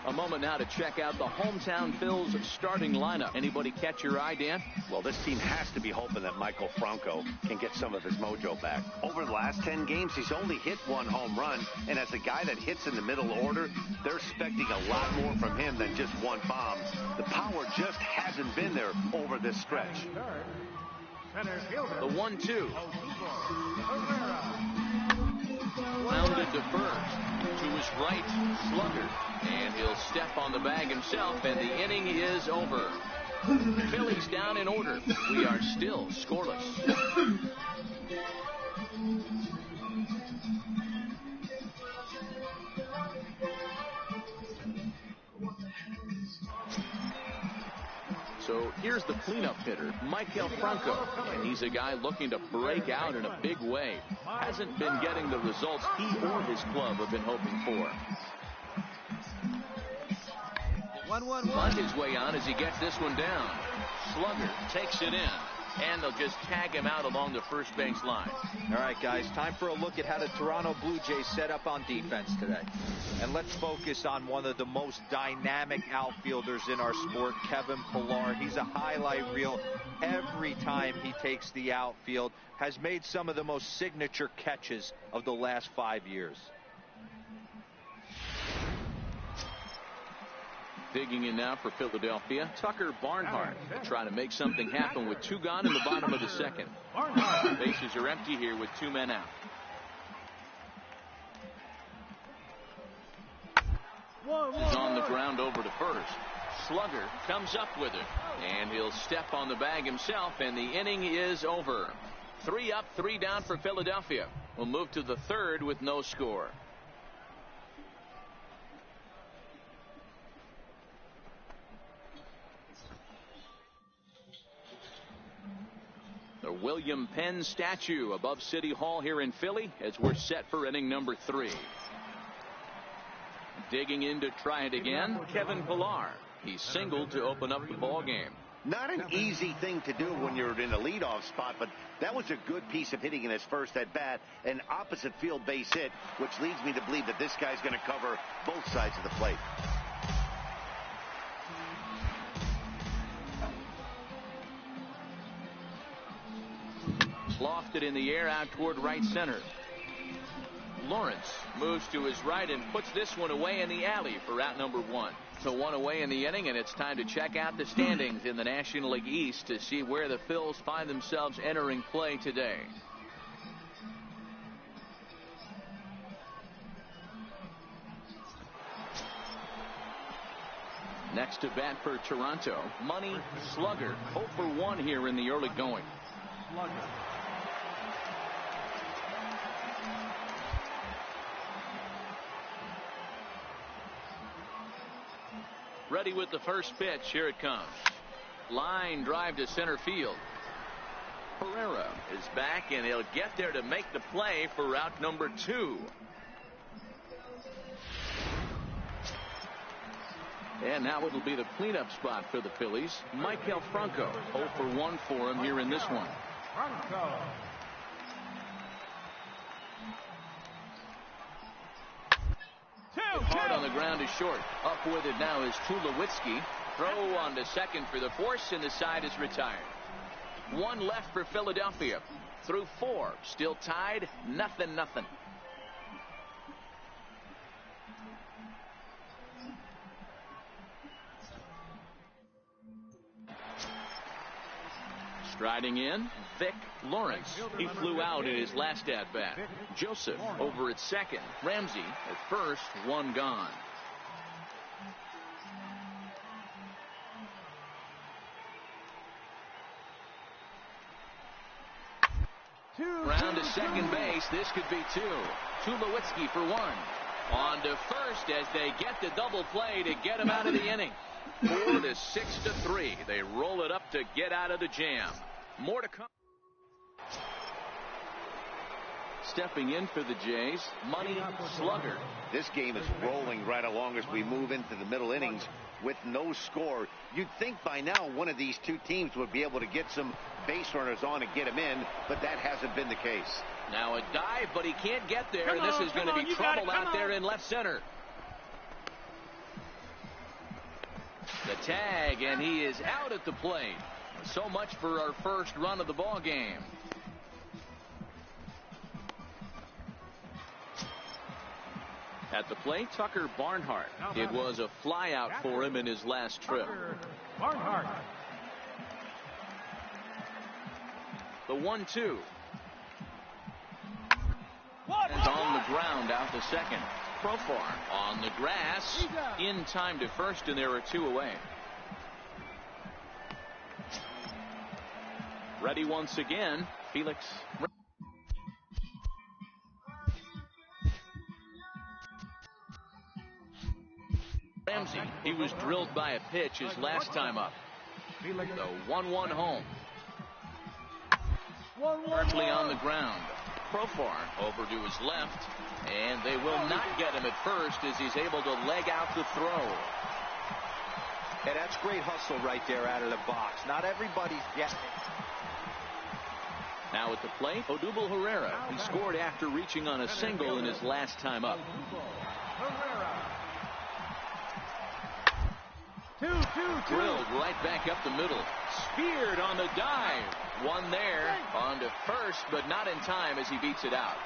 A moment now to check out the hometown Phils starting lineup. Anybody catch your eye, Dan? Well, this team has to be hoping that Michael Franco can get some of his mojo back. Over the last 10 games, he's only hit 1 home run, and as a guy that hits in the middle order, they're expecting a lot more from him than just 1 bomb. The power just hasn't been there over this stretch. The 1-2. Rounded to first. To his right, Slugger. And he'll step on the bag himself, and the inning is over. Phillies down in order. We are still scoreless. So here's the cleanup hitter, Michael Franco, and he's a guy looking to break out in a big way. Hasn't been getting the results he or his club have been hoping for. Bunt his way on as he gets this one down. Slugger takes it in, and they'll just tag him out along the first base line. All right, guys, time for a look at how the Toronto Blue Jays set up on defense today. And let's focus on one of the most dynamic outfielders in our sport, Kevin Pillar. He's a highlight reel every time he takes the outfield. Has made some of the most signature catches of the last 5 years. Digging in now for Philadelphia, Tucker Barnhart trying to make something happen with 2 gone in the bottom of the second. Bases are empty here with 2 men out. He's on the ground over to first. Slugger comes up with it, and he'll step on the bag himself, and the inning is over. 3 up, 3 down for Philadelphia. We'll move to the third with no score. The William Penn statue above City Hall here in Philly as we're set for inning number 3. Digging in to try it again, Kevin Pillar. He singled to open up the ball game. Not an easy thing to do when you're in a leadoff spot, but that was a good piece of hitting in his first at-bat, an opposite field base hit, which leads me to believe that this guy's going to cover both sides of the plate. Lofted in the air out toward right center. Lawrence moves to his right and puts this one away in the alley for out number 1. So 1 away in the inning, and it's time to check out the standings in the National League East to see where the Phils find themselves entering play today. Next to bat for Toronto, Money Slugger. 0 for 1 here in the early going. Ready with the first pitch. Here it comes. Line drive to center field. Herrera is back, and he'll get there to make the play for route number 2. And now it'll be the cleanup spot for the Phillies. Maikel Franco, 0 for 1 for him here in this one. Franco. Hard on the ground is short. Up with it now is Tulowitzki. Throw on to second for the force, and the side is retired. 1 left for Philadelphia. Through 4. Still tied. 0-0. Striding in, Vic Lawrence. He flew out in his last at-bat. Joseph over at second. Ramsey at first. 1 gone. Round to second base. This could be 2. Tulowitzki for 1. On to first as they get the double play to get him out of the inning. 4 to 6 to 3. They roll it up to get out of the jam. More to come. Stepping in for the Jays, Money Slugger. This game is rolling right along as we move into the middle innings with no score. You'd think by now one of these two teams would be able to get some base runners on and get him in, but that hasn't been the case. Now a dive, but he can't get there, and this is going to be trouble out there in left center. The tag, and he is out at the plate. So much for our first run of the ball game. At the plate, Tucker Barnhart. It was a flyout for him in his last trip. Barnhart. The 1-2. And on the ground out to second. Profar on the grass. In time to first, and there are 2 away. Ready once again, Felix. Ramsey, he was drilled by a pitch his last time up. The 1-1 home. Berkeley on the ground. Profar over to his left, and they will not get him at first as he's able to leg out the throw. Yeah, that's great hustle right there out of the box. Not everybody's getting it. Now at the plate, Odubel Herrera. He scored after reaching on a single in his last time up. Drilled right back up the middle. Speared on the dive. 1 there. On to first, but not in time as he beats it out.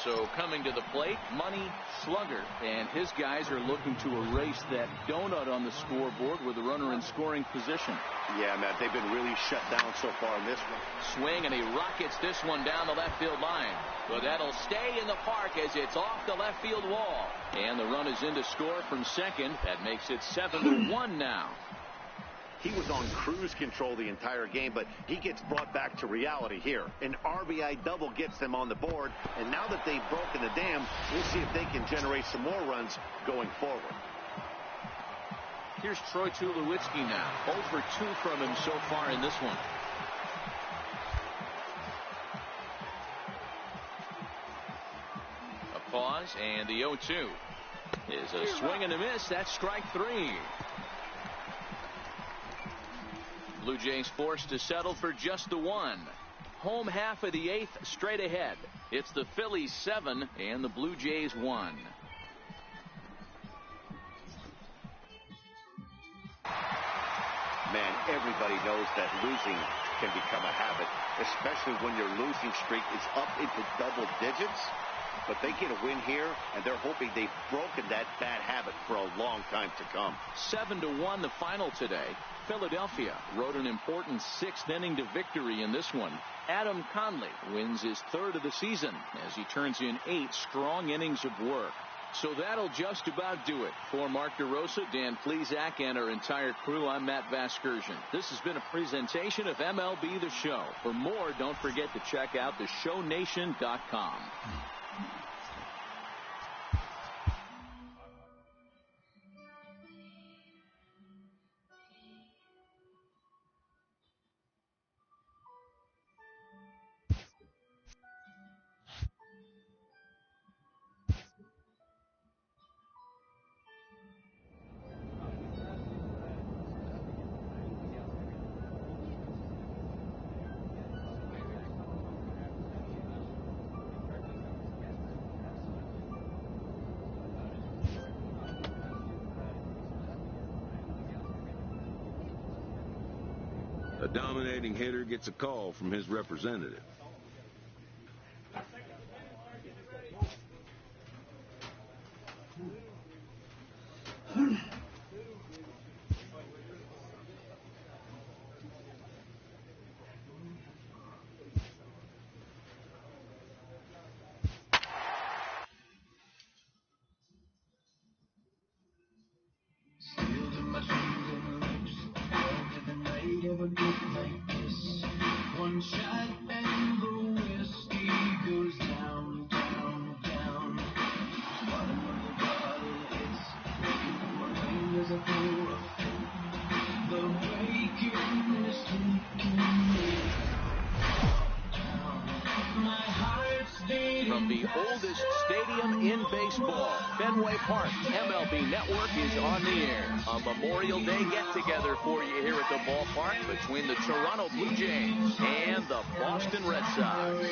So coming to the plate, Money Slugger, and his guys are looking to erase that donut on the scoreboard with the runner in scoring position. Yeah, Matt, they've been really shut down so far in this one. Swing, and he rockets this one down the left field line. But that'll stay in the park as it's off the left field wall. And the run is in to score from second. That makes it 7-1 now. He was on cruise control the entire game, but he gets brought back to reality here. An RBI double gets them on the board, and now that they've broken the dam, we'll see if they can generate some more runs going forward. Here's Troy Tulowitzki now. 0 for 2 from him so far in this one. A pause, and the 0-2 is a swing and a miss. That's strike 3. Blue Jays forced to settle for just the 1. Home half of the 8th straight ahead. It's the Phillies 7 and the Blue Jays 1. Man, everybody knows that losing can become a habit, especially when your losing streak is up into double digits. But they get a win here, and they're hoping they've broken that bad habit for a long time to come. 7-1 the final today. Philadelphia rode an important 6th inning to victory in this one. Adam Conley wins his 3rd of the season as he turns in 8 strong innings of work. So that'll just about do it. For Mark DeRosa, Dan Plesac, and our entire crew, I'm Matt Vasgersian. This has been a presentation of MLB The Show. For more, don't forget to check out theshownation.com. A dominating hitter gets a call from his representative. One shot and the whiskey goes down, down, down. Bottom of the bottle, it's my fingers are full of pain. The bacon is leaking me down. My heart's beating. From the oldest stadium in baseball, Fenway Park, MLB Network is on the air. A Memorial Day get-together for you here at the ballpark between the Toronto Blue Jays and the Boston Red Sox.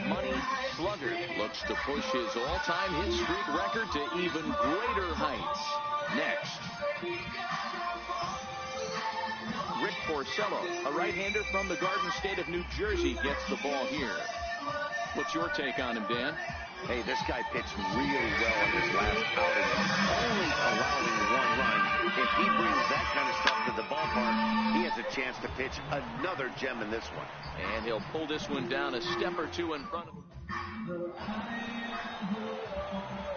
Money Slugger looks to push his all-time hit streak record to even greater heights. Next, Rick Porcello, a right-hander from the Garden State of New Jersey, gets the ball here. What's your take on him, Dan? Hey, this guy pitched really well in his last outing, only allowing one run. If he brings that kind of stuff to the ballpark, he has a chance to pitch another gem in this one. And he'll pull this one down a step or two in front of him.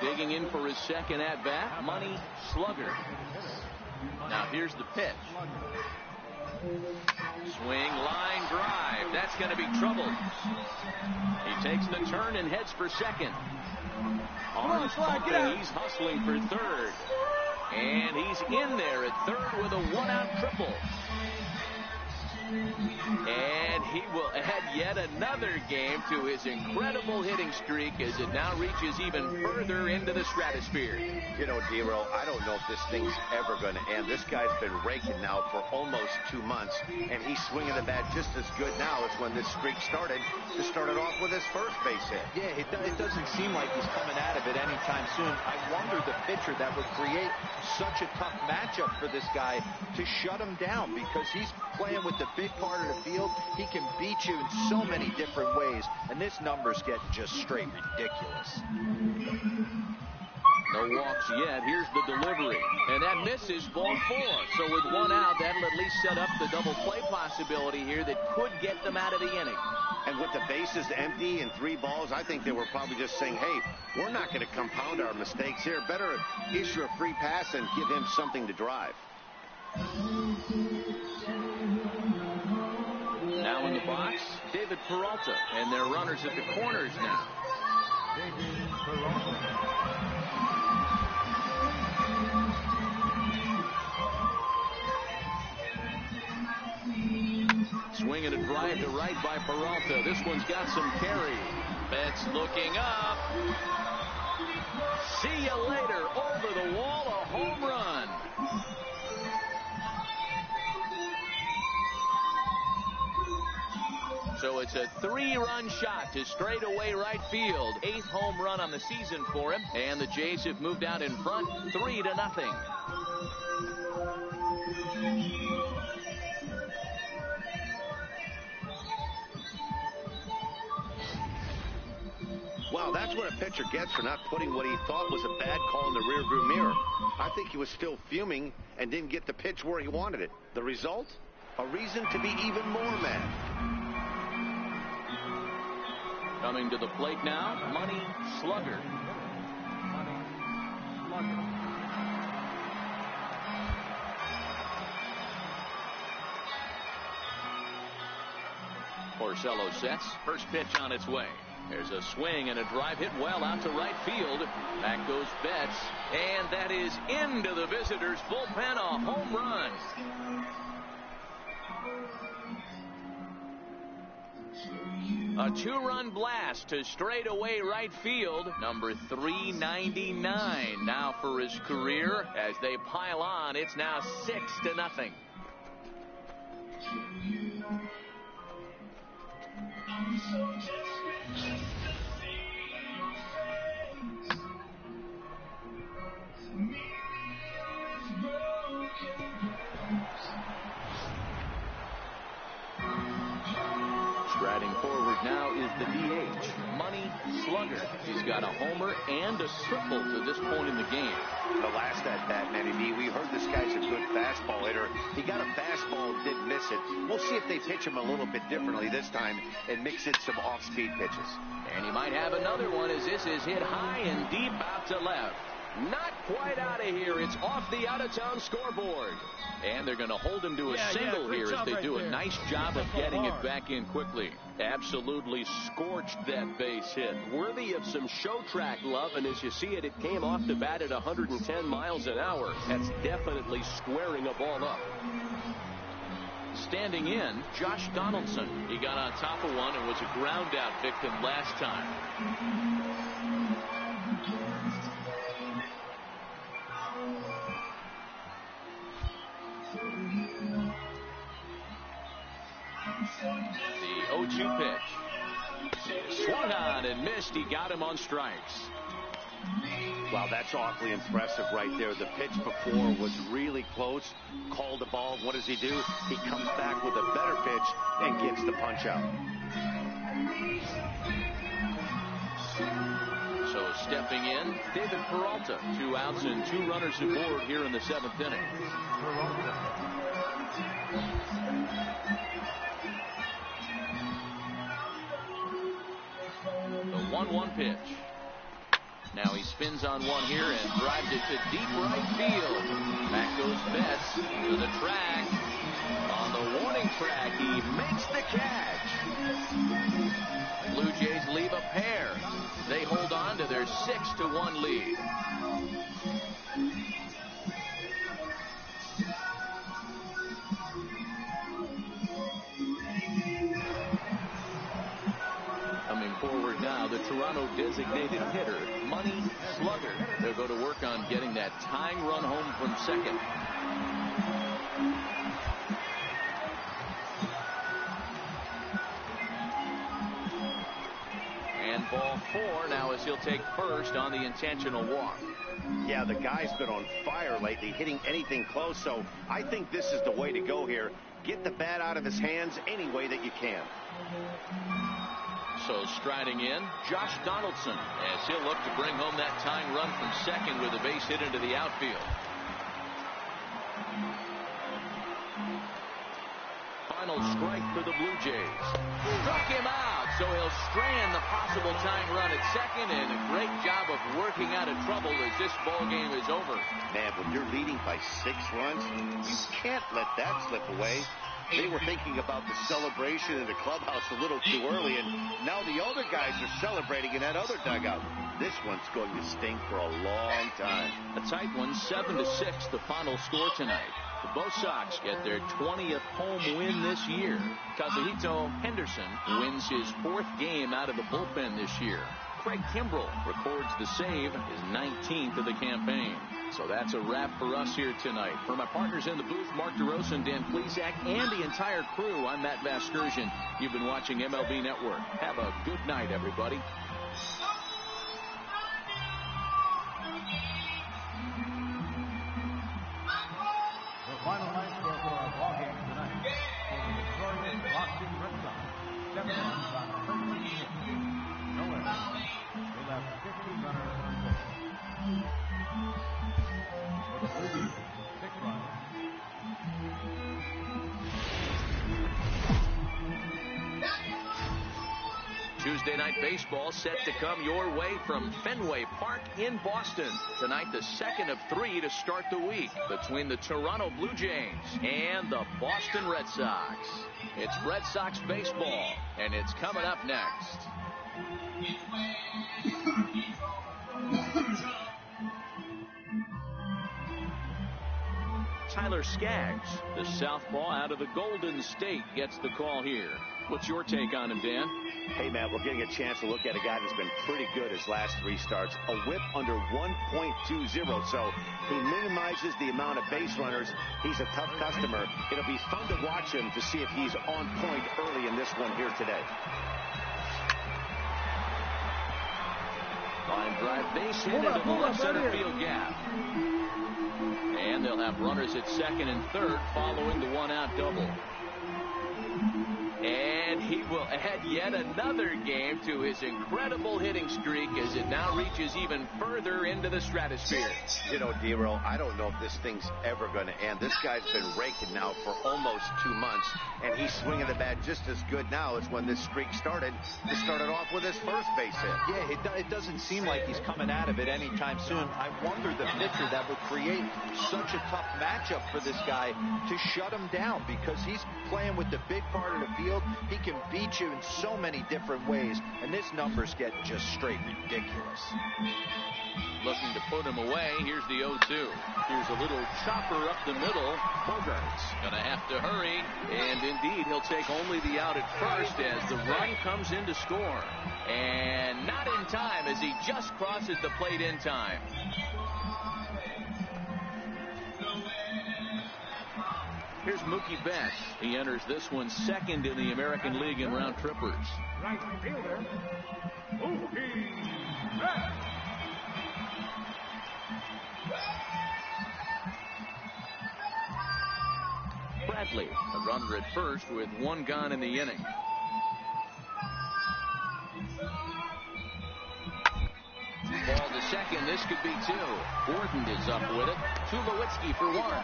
Digging in for his second at-bat, Money Slugger. Now here's the pitch. Swing, line drive. That's going to be trouble. He takes the turn and heads for second. Arms pumping. He's hustling for third. And he's in there at third with a one-out triple. And he will add yet another game to his incredible hitting streak as it now reaches even further into the stratosphere. You know, Dero, I don't know if this thing's ever going to end. This guy's been raking now for almost 2 months, and he's swinging the bat just as good now as when this streak started. Just started off with his first base hit. Yeah, it doesn't seem like he's coming out of it anytime soon. I wonder the pitcher that would create such a tough matchup for this guy to shut him down, because he's playing with the big part of the field. He can beat you in so many different ways, and this number's getting just straight ridiculous. No walks yet. Here's the delivery. And that misses, ball 4. So with one out, that'll at least set up the double play possibility here that could get them out of the inning. And with the bases empty and 3 balls, I think they were probably just saying, hey, we're not going to compound our mistakes here. Better issue a free pass and give him something to drive. Now in the box, David Peralta, and their runners at the corners now. David Peralta. Swinging a drive to right by Peralta. This one's got some carry. Betts looking up. See you later. Over the wall, a home run. So it's a 3-run shot to straightaway right field. 8th home run on the season for him. And the Jays have moved out in front 3-0. Wow, that's what a pitcher gets for not putting what he thought was a bad call in the rearview mirror. I think he was still fuming and didn't get the pitch where he wanted it. The result? A reason to be even more mad. Coming to the plate now, Money Slugger. Money Slugger. Porcello sets. First pitch on its way. There's a swing and a drive hit well out to right field. Back goes Betts. And that is into the visitors' bullpen. A home run. A 2-run blast to straightaway right field. Number 399 now for his career. As they pile on, it's now 6-0. Striding forward now is the DH, Money Slugger. He's got a homer and a triple to this point in the game. The last at-bat, Matty B, we heard this guy's a good fastball hitter. He got a fastball and did miss it. We'll see if they pitch him a little bit differently this time and mix in some off-speed pitches. And he might have another one as this is hit high and deep out to left. Not quite out of here. It's off the out-of-town scoreboard. And they're going to hold him to a single here as they do a nice job of getting it back in quickly. Absolutely scorched that base hit. Worthy of some show track love, and as you see it, it came off the bat at 110 miles an hour. That's definitely squaring a ball up. Standing in, Josh Donaldson. He got on top of one and was a ground-out victim last time. The 0-2 pitch. Swung on and missed. He got him on strikes. Wow, that's awfully impressive right there. The pitch before was really close. Called the ball. What does he do? He comes back with a better pitch and gets the punch out. So stepping in, David Peralta. 2 outs and 2 runners aboard here in the 7th inning. The 1-1 pitch. Now he spins on one here and drives it to deep right field. Back goes Betts to the track. On the warning track, he makes the catch. Blue Jays leave a pair. They hold on to their 6-1 lead. Coming forward now, the Toronto designated hitter, Money Slugger. They'll go to work on getting that tying run home from second. And ball 4 now as he'll take first on the intentional walk. Yeah, the guy's been on fire lately, hitting anything close, so I think this is the way to go here. Get the bat out of his hands any way that you can. So striding in, Josh Donaldson, as he'll look to bring home that tying run from second with a base hit into the outfield. Final strike for the Blue Jays. Struck him out, so he'll strand the possible tying run at second, and a great job of working out of trouble as this ball game is over. Man, when you're leading by 6 runs, you can't let that slip away. They were thinking about the celebration in the clubhouse a little too early, and now the other guys are celebrating in that other dugout. This one's going to stink for a long time. A tight one, 7-6, the final score tonight. The Bo Sox get their 20th home win this year. Kazuhito Henderson wins his 4th game out of the bullpen this year. Craig Kimbrell records the save, his 19th of the campaign. So that's a wrap for us here tonight. For my partners in the booth, Mark DeRosa and Dan Plesac, and the entire crew, I'm Matt Vasgersian. You've been watching MLB Network. Have a good night, everybody. The final night score for our ball game tonight. For the Detroit Boston Red Sox, 7 runs on 13 hits. No errors. They left 50 runners on base. For the Blue Jays, 6 runs. Tuesday night baseball set to come your way from Fenway Park in Boston. Tonight, the second of 3 to start the week between the Toronto Blue Jays and the Boston Red Sox. It's Red Sox baseball, and it's coming up next. Tyler Skaggs, the southpaw out of the Golden State, gets the call here. What's your take on him, Dan? Hey, Matt, we're getting a chance to look at a guy that's been pretty good his last 3 starts. A whip under 1.20, so he minimizes the amount of base runners. He's a tough customer. It'll be fun to watch him to see if he's on point early in this one here today. Line drive base hit into the left center field gap. And they'll have runners at second and third following the 1-out double. And And he will add yet another game to his incredible hitting streak as it now reaches even further into the stratosphere. You know, D-Roll, I don't know if this thing's ever going to end. This guy's been raking now for almost 2 months, and he's swinging the bat just as good now as when this streak started. He started off with his first base hit. Yeah, it doesn't seem like he's coming out of it anytime soon. I wonder the pitcher that would create such a tough matchup for this guy to shut him down, because he's playing with the big part of the field. He can beat you in so many different ways, and this number's getting just straight ridiculous. Looking to put him away. Here's the 0-2. Here's a little chopper up the middle. Bogarts gonna have to hurry, and indeed he'll take only the out at first as the run comes in to score, and not in time as he just crosses the plate in time. Here's Mookie Betts. He enters this one second in the American League in round trippers. Right fielder, Mookie Betts. Bradley, a runner at first with one gone in the inning. Ball to second. This could be two. Gordon is up with it. Tulowitzki for one.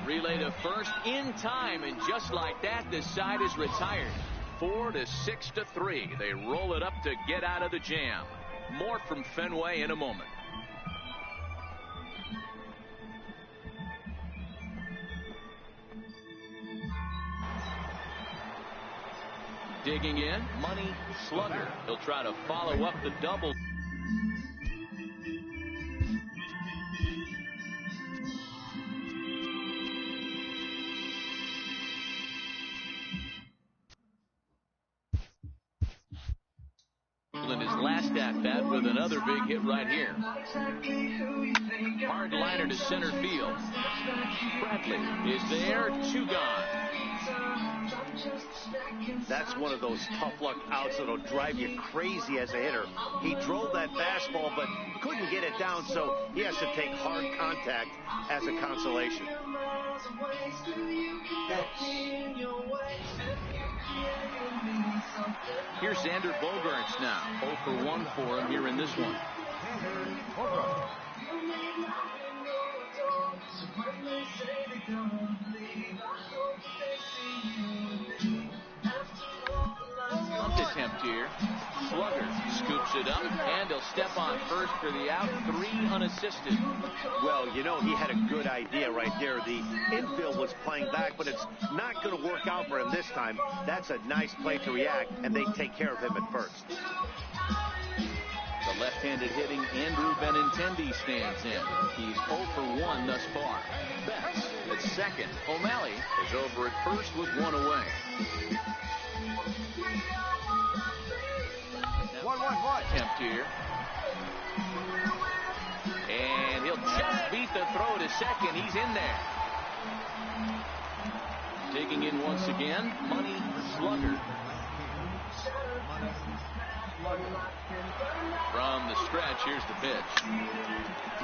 Relay to first in time, and just like that, the side is retired. 4-6-3. They roll it up to get out of the jam. More from Fenway in a moment. Digging in, Money Slugger. He'll try to follow up the double. In his last at bat with another big hit right here. Hard liner to center field. Bradley is there, two gone. That's one of those tough luck outs that'll drive you crazy as a hitter. He drove that fastball but couldn't get it down, so he has to take hard contact as a consolation. Here's Xander Bogaerts now. 0 for 1 for him here in this one. Xander Bogaerts. 1 attempt here. Slugger scoops it up, and he'll step on first for the out. 3 unassisted. Well, you know, he had a good idea right there. The infield was playing back, but it's not going to work out for him this time. That's a nice play to react, and they take care of him at first. The left-handed hitting Andrew Benintendi stands in. He's 0 for 1 thus far. Betts at second. O'Malley is over at first with one away. 1-1-1. Attempt here. And he'll just beat the throw to second. He's in there. Digging in once again, Money Slugger. From the stretch, here's the pitch.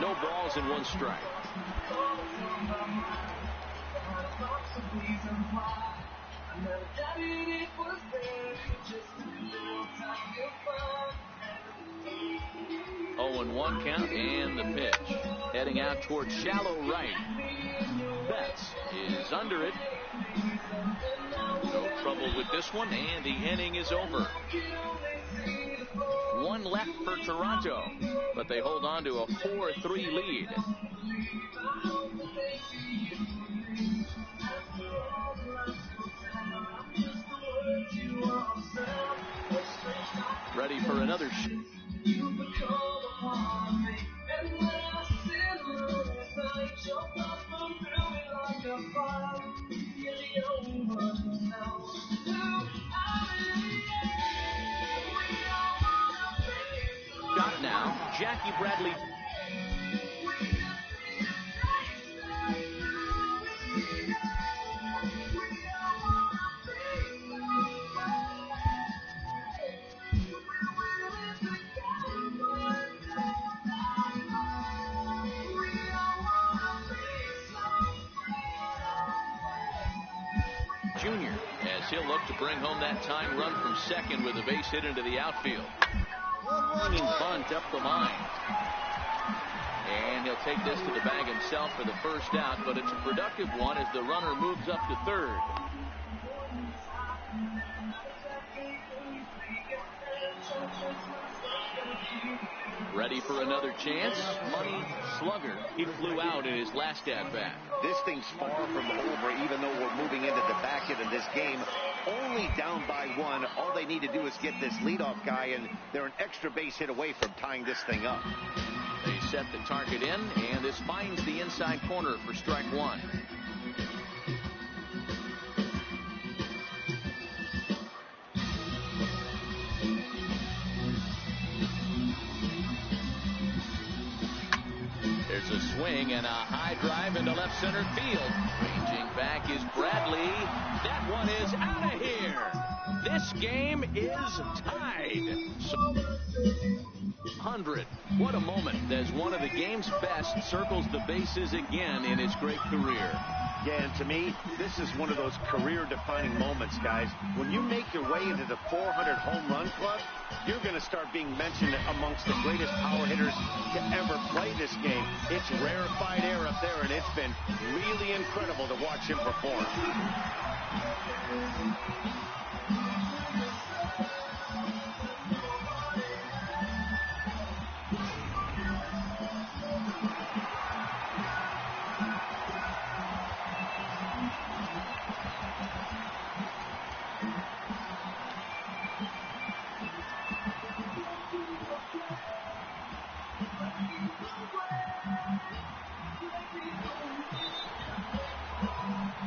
No balls and 1 strike. Oh, and 1 count, and the pitch. Heading out towards shallow right. Betts is under it. No trouble with this one, and the inning is over. 1 left for Toronto, but they hold on to a 4-3 lead. Ready for another shot. Shot now, Jackie Bradley. Junior has he'll look to bring home that tying run from second with a base hit into the outfield. Swinging bunt up the line. And he'll take this to the bag himself for the first out, but it's a productive one as the runner moves up to third. Ready for another chance. Money Slugger. He flew out in his last at-bat. This thing's far from over, even though we're moving into the back end of this game. Only down by one. All they need to do is get this leadoff guy, and they're an extra base hit away from tying this thing up. They set the target in, and this finds the inside corner for strike one. There's a swing and a high drive into left center field. Ranging back is Bradley. That one is out of here. This game is tied. 100. What a moment as one of the game's best circles the bases again in his great career. Yeah, and to me, this is one of those career-defining moments, guys. When you make your way into the 400 home run club, you're going to start being mentioned amongst the greatest power hitters to ever play this game. It's rarefied air up there, and it's been really incredible to watch him perform.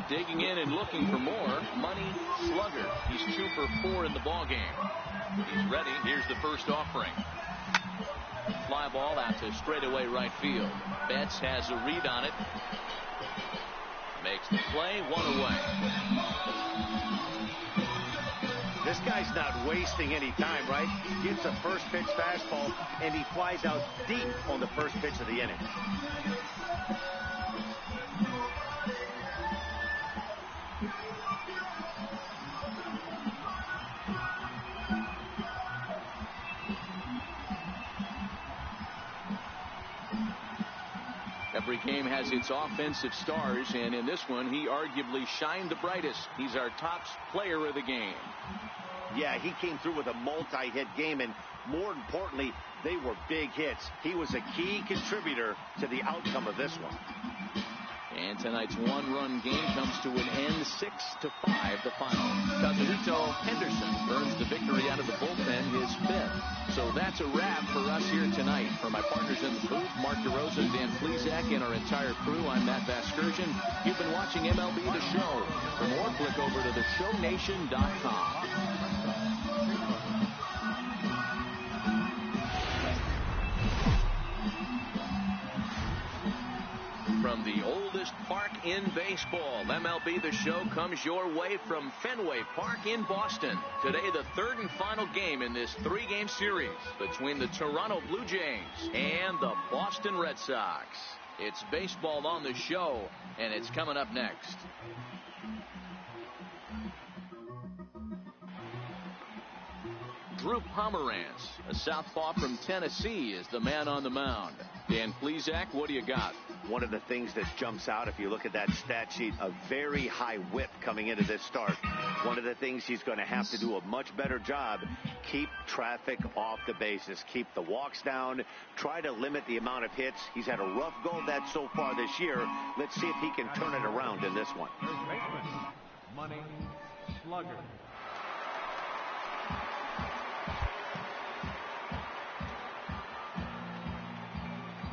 Digging in and looking for more, Money Slugger. He's 2 for 4 in the ballgame. He's ready. Here's the first offering. Fly ball out to straightaway right field. Betts has a read on it. Makes the play, 1 away. This guy's not wasting any time, right? He gets a first pitch fastball, and he flies out deep on the first pitch of the inning. Every game has its offensive stars, and in this one, he arguably shined the brightest. He's our top player of the game. Yeah, he came through with a multi-hit game, and more importantly, they were big hits. He was a key contributor to the outcome of this one. And tonight's one-run game comes to an end, 6-5, the final. Kazuhito Henderson earns the victory out of the bullpen, his 5th. So that's a wrap for us here tonight. For my partners in the booth, Mark DeRosa, Dan Plesac, and our entire crew, I'm Matt Vasgersian. You've been watching MLB The Show. For more, click over to theshownation.com. From the oldest park in baseball, MLB The Show comes your way from Fenway Park in Boston. Today, the third and final game in this 3-game series between the Toronto Blue Jays and the Boston Red Sox. It's baseball on the show, and it's coming up next. Drew Pomeranz, a southpaw from Tennessee, is the man on the mound. Dan Plesac, what do you got? One of the things that jumps out, if you look at that stat sheet, a very high whip coming into this start. One of the things he's going to have to do a much better job, keep traffic off the bases, keep the walks down, try to limit the amount of hits. He's had a rough go of that so far this year. Let's see if he can turn it around in this one. First baseman, Money Slugger.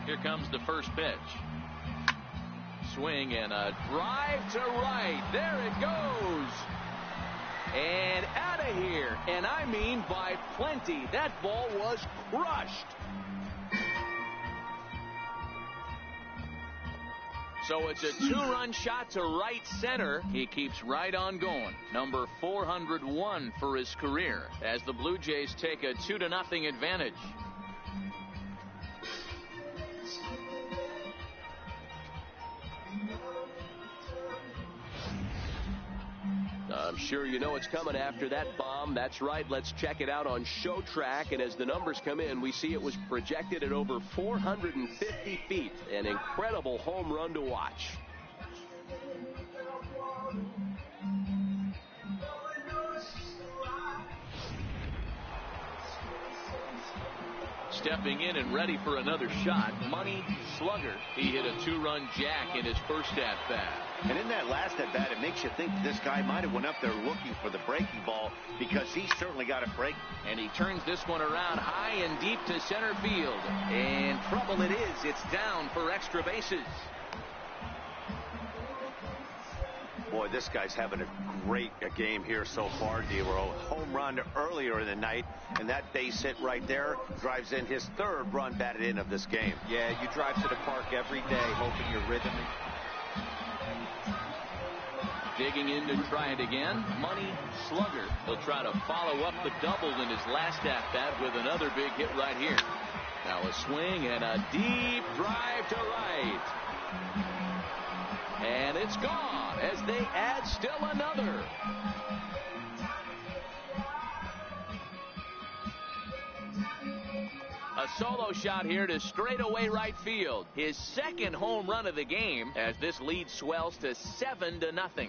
Here comes the first pitch. Swing and a drive to right. There it goes. And out of here. And I mean by plenty. That ball was crushed. So it's a 2-run shot to right center. He keeps right on going. Number 401 for his career as the Blue Jays take a 2-0 advantage. The I'm sure you know it's coming after that bomb. That's right. Let's check it out on Showtrack. And as the numbers come in, we see it was projected at over 450 feet. An incredible home run to watch. Stepping in and ready for another shot, Money Slugger. He hit a 2-run jack in his first at-bat. And in that last at-bat, it makes you think this guy might have went up there looking for the breaking ball, because he certainly got a break. And he turns this one around high and deep to center field. And trouble it is. It's down for extra bases. Boy, this guy's having a great game here so far, D-Row. Home run earlier in the night, and that base hit right there drives in his 3rd run batted in of this game. Yeah, you drive to the park every day hoping your rhythm. Digging in to try it again, Money Slugger. He'll try to follow up the double in his last at-bat with another big hit right here. Now a swing and a deep drive to right. And it's gone as they add still another. A solo shot here to straightaway right field. His 2nd home run of the game as this lead swells to 7-0.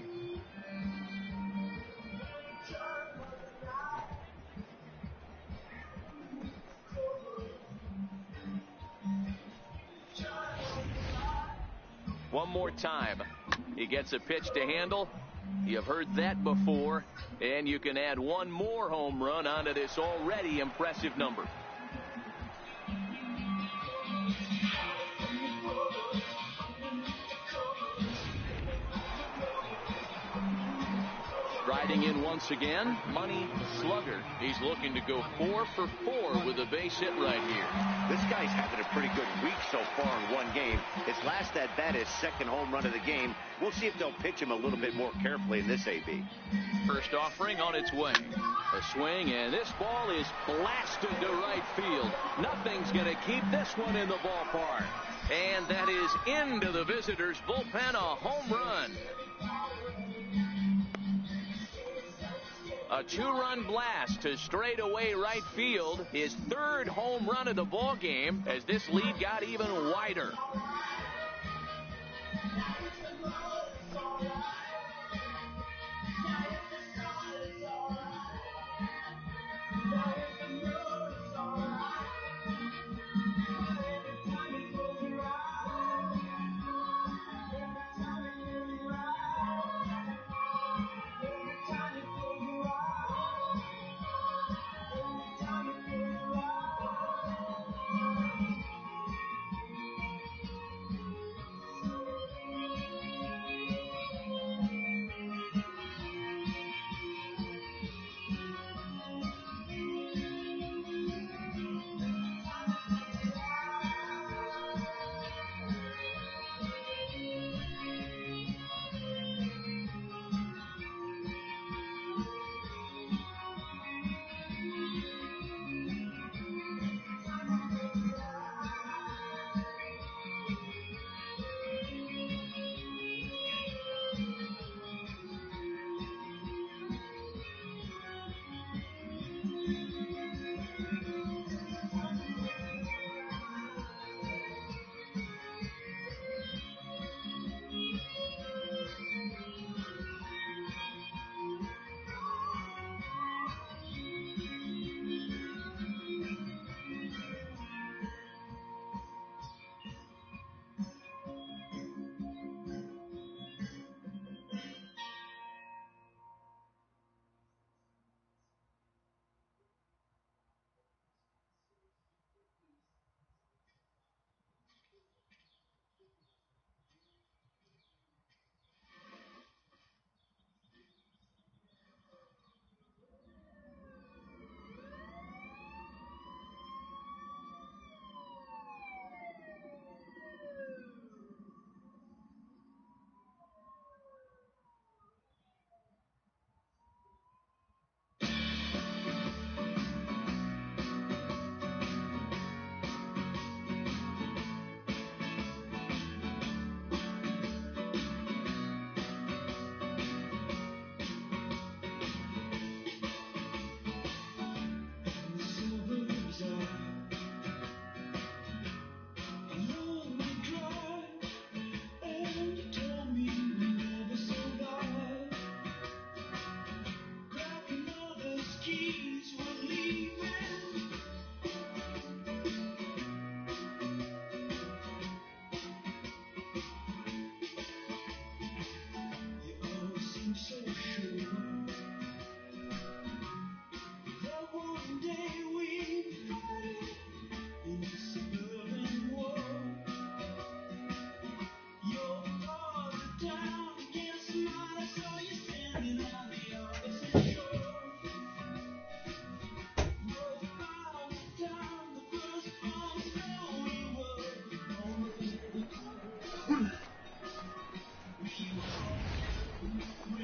One more time. He gets a pitch to handle. You've heard that before. And you can add one more home run onto this already impressive number. Striding in once again, Money Slugger. He's looking to go 4 for 4 with a base hit right here. This guy's having a pretty good week so far in one game. His last at-bat is 2nd home run of the game. We'll see if they'll pitch him a little bit more carefully in this AB. First offering on its way. A swing, and this ball is blasted to right field. Nothing's going to keep this one in the ballpark. And that is into the visitors' bullpen, a home run. A 2-run blast to straightaway right field. His 3rd home run of the ball game as this lead got even wider.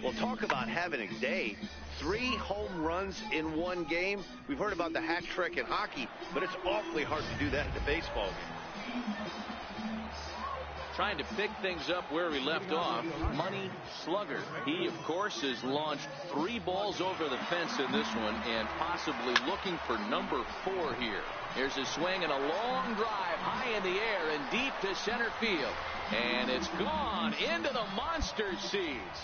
Well, talk about having a day. 3 home runs in one game. We've heard about the hat trick in hockey, but it's awfully hard to do that in a baseball game. Trying to pick things up where we left off, Money Slugger. He, of course, has launched 3 balls over the fence in this one and possibly looking for number 4 here. Here's a swing and a long drive high in the air and deep to center field. And it's gone into the monster seats.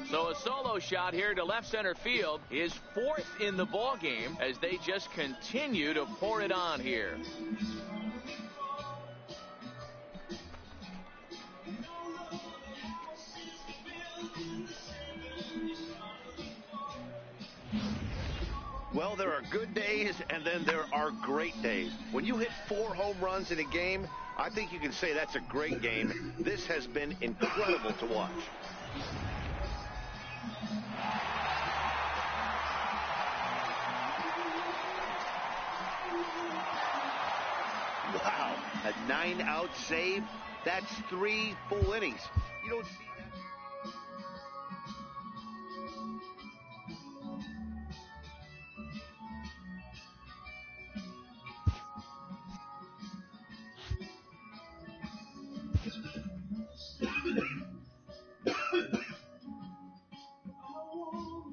So a solo shot here to left center field, his 4th in the ball game as they just continue to pour it on here. Well, there are good days and then there are great days. When you hit 4 home runs in a game, I think you can say that's a great game. This has been incredible to watch. Wow, a 9-out save. That's 3 full innings. You don't see that.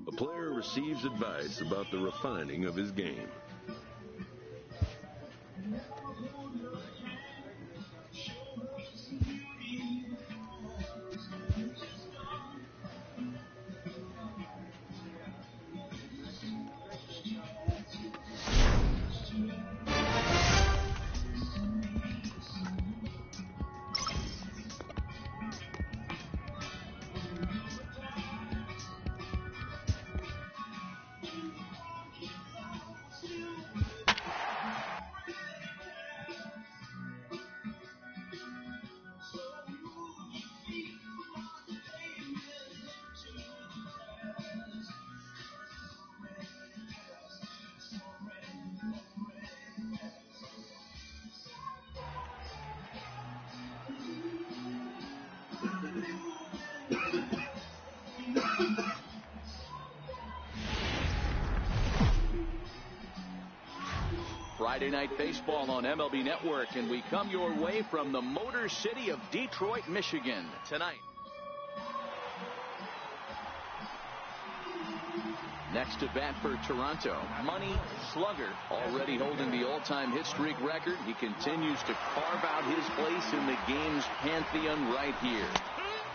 A player receives advice about the refining of his game. Friday Night Baseball on MLB Network, and we come your way from the Motor City of Detroit, Michigan tonight. Next to bat for Toronto, Money Slugger, already holding the all-time hit streak record. He continues to carve out his place in the game's pantheon right here.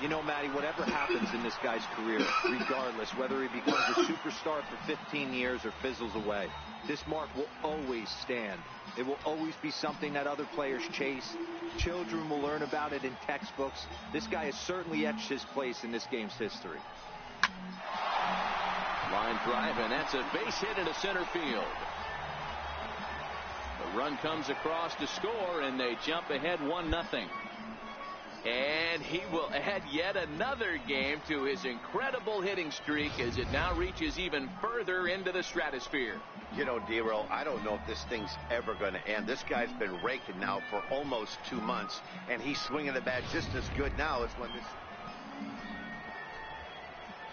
You know, Matty, whatever happens in this guy's career, regardless, whether he becomes a superstar for 15 years or fizzles away, this mark will always stand. It will always be something that other players chase. Children will learn about it in textbooks. This guy has certainly etched his place in this game's history. Line drive, and that's a base hit into center field. The run comes across to score, and they jump ahead 1-0. And he will add yet another game to his incredible hitting streak as it now reaches even further into the stratosphere. You know, D-Roll, I don't know if this thing's ever going to end. This guy's been raking now for almost 2 months, and he's swinging the bat just as good now as when this...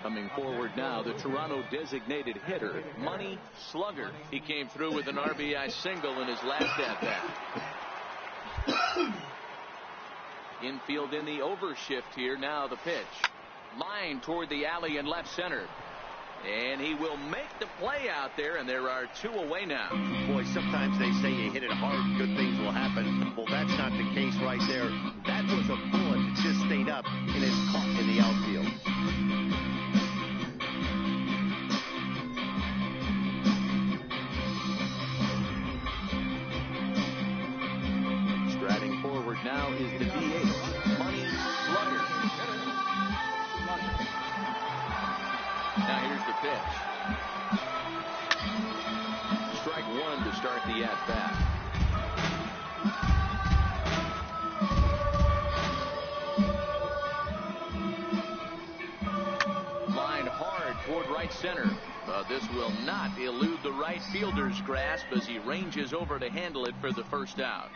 Coming forward now, the Toronto designated hitter, Money Slugger. He came through with an RBI single in his last at-bat. Infield in the overshift here. Now the pitch. Line toward the alley in left center. And he will make the play out there, and there are 2 away now. Boy, sometimes they say you hit it hard, good things will happen. Well, that's not the case right there. That was a bullet that just stayed up and is caught in the outfield. Striding forward now is the DH, Money Slugger. Now here's the pitch. Strike 1 to start the at-bat. Line hard toward right center. But this will not elude the right fielder's grasp as he ranges over to handle it for the first out.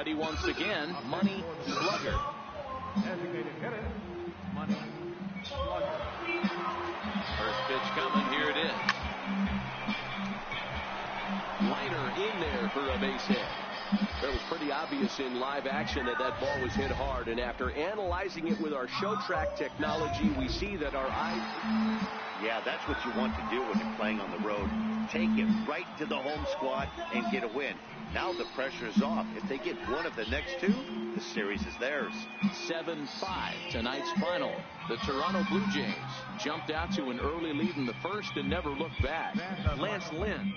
Ready once again, Money Slugger. Designated hitter, Money Slugger. First pitch coming. Here it is. Liner in there for a base hit. It was pretty obvious in live action that that ball was hit hard, and after analyzing it with our show track technology, we see that our eye... Yeah, that's what you want to do when you're playing on the road. Take it right to the home squad and get a win. Now the pressure is off. If they get one of the next two, the series is theirs. 7-5, tonight's final. The Toronto Blue Jays jumped out to an early lead in the first and never looked back. Lance Lynn.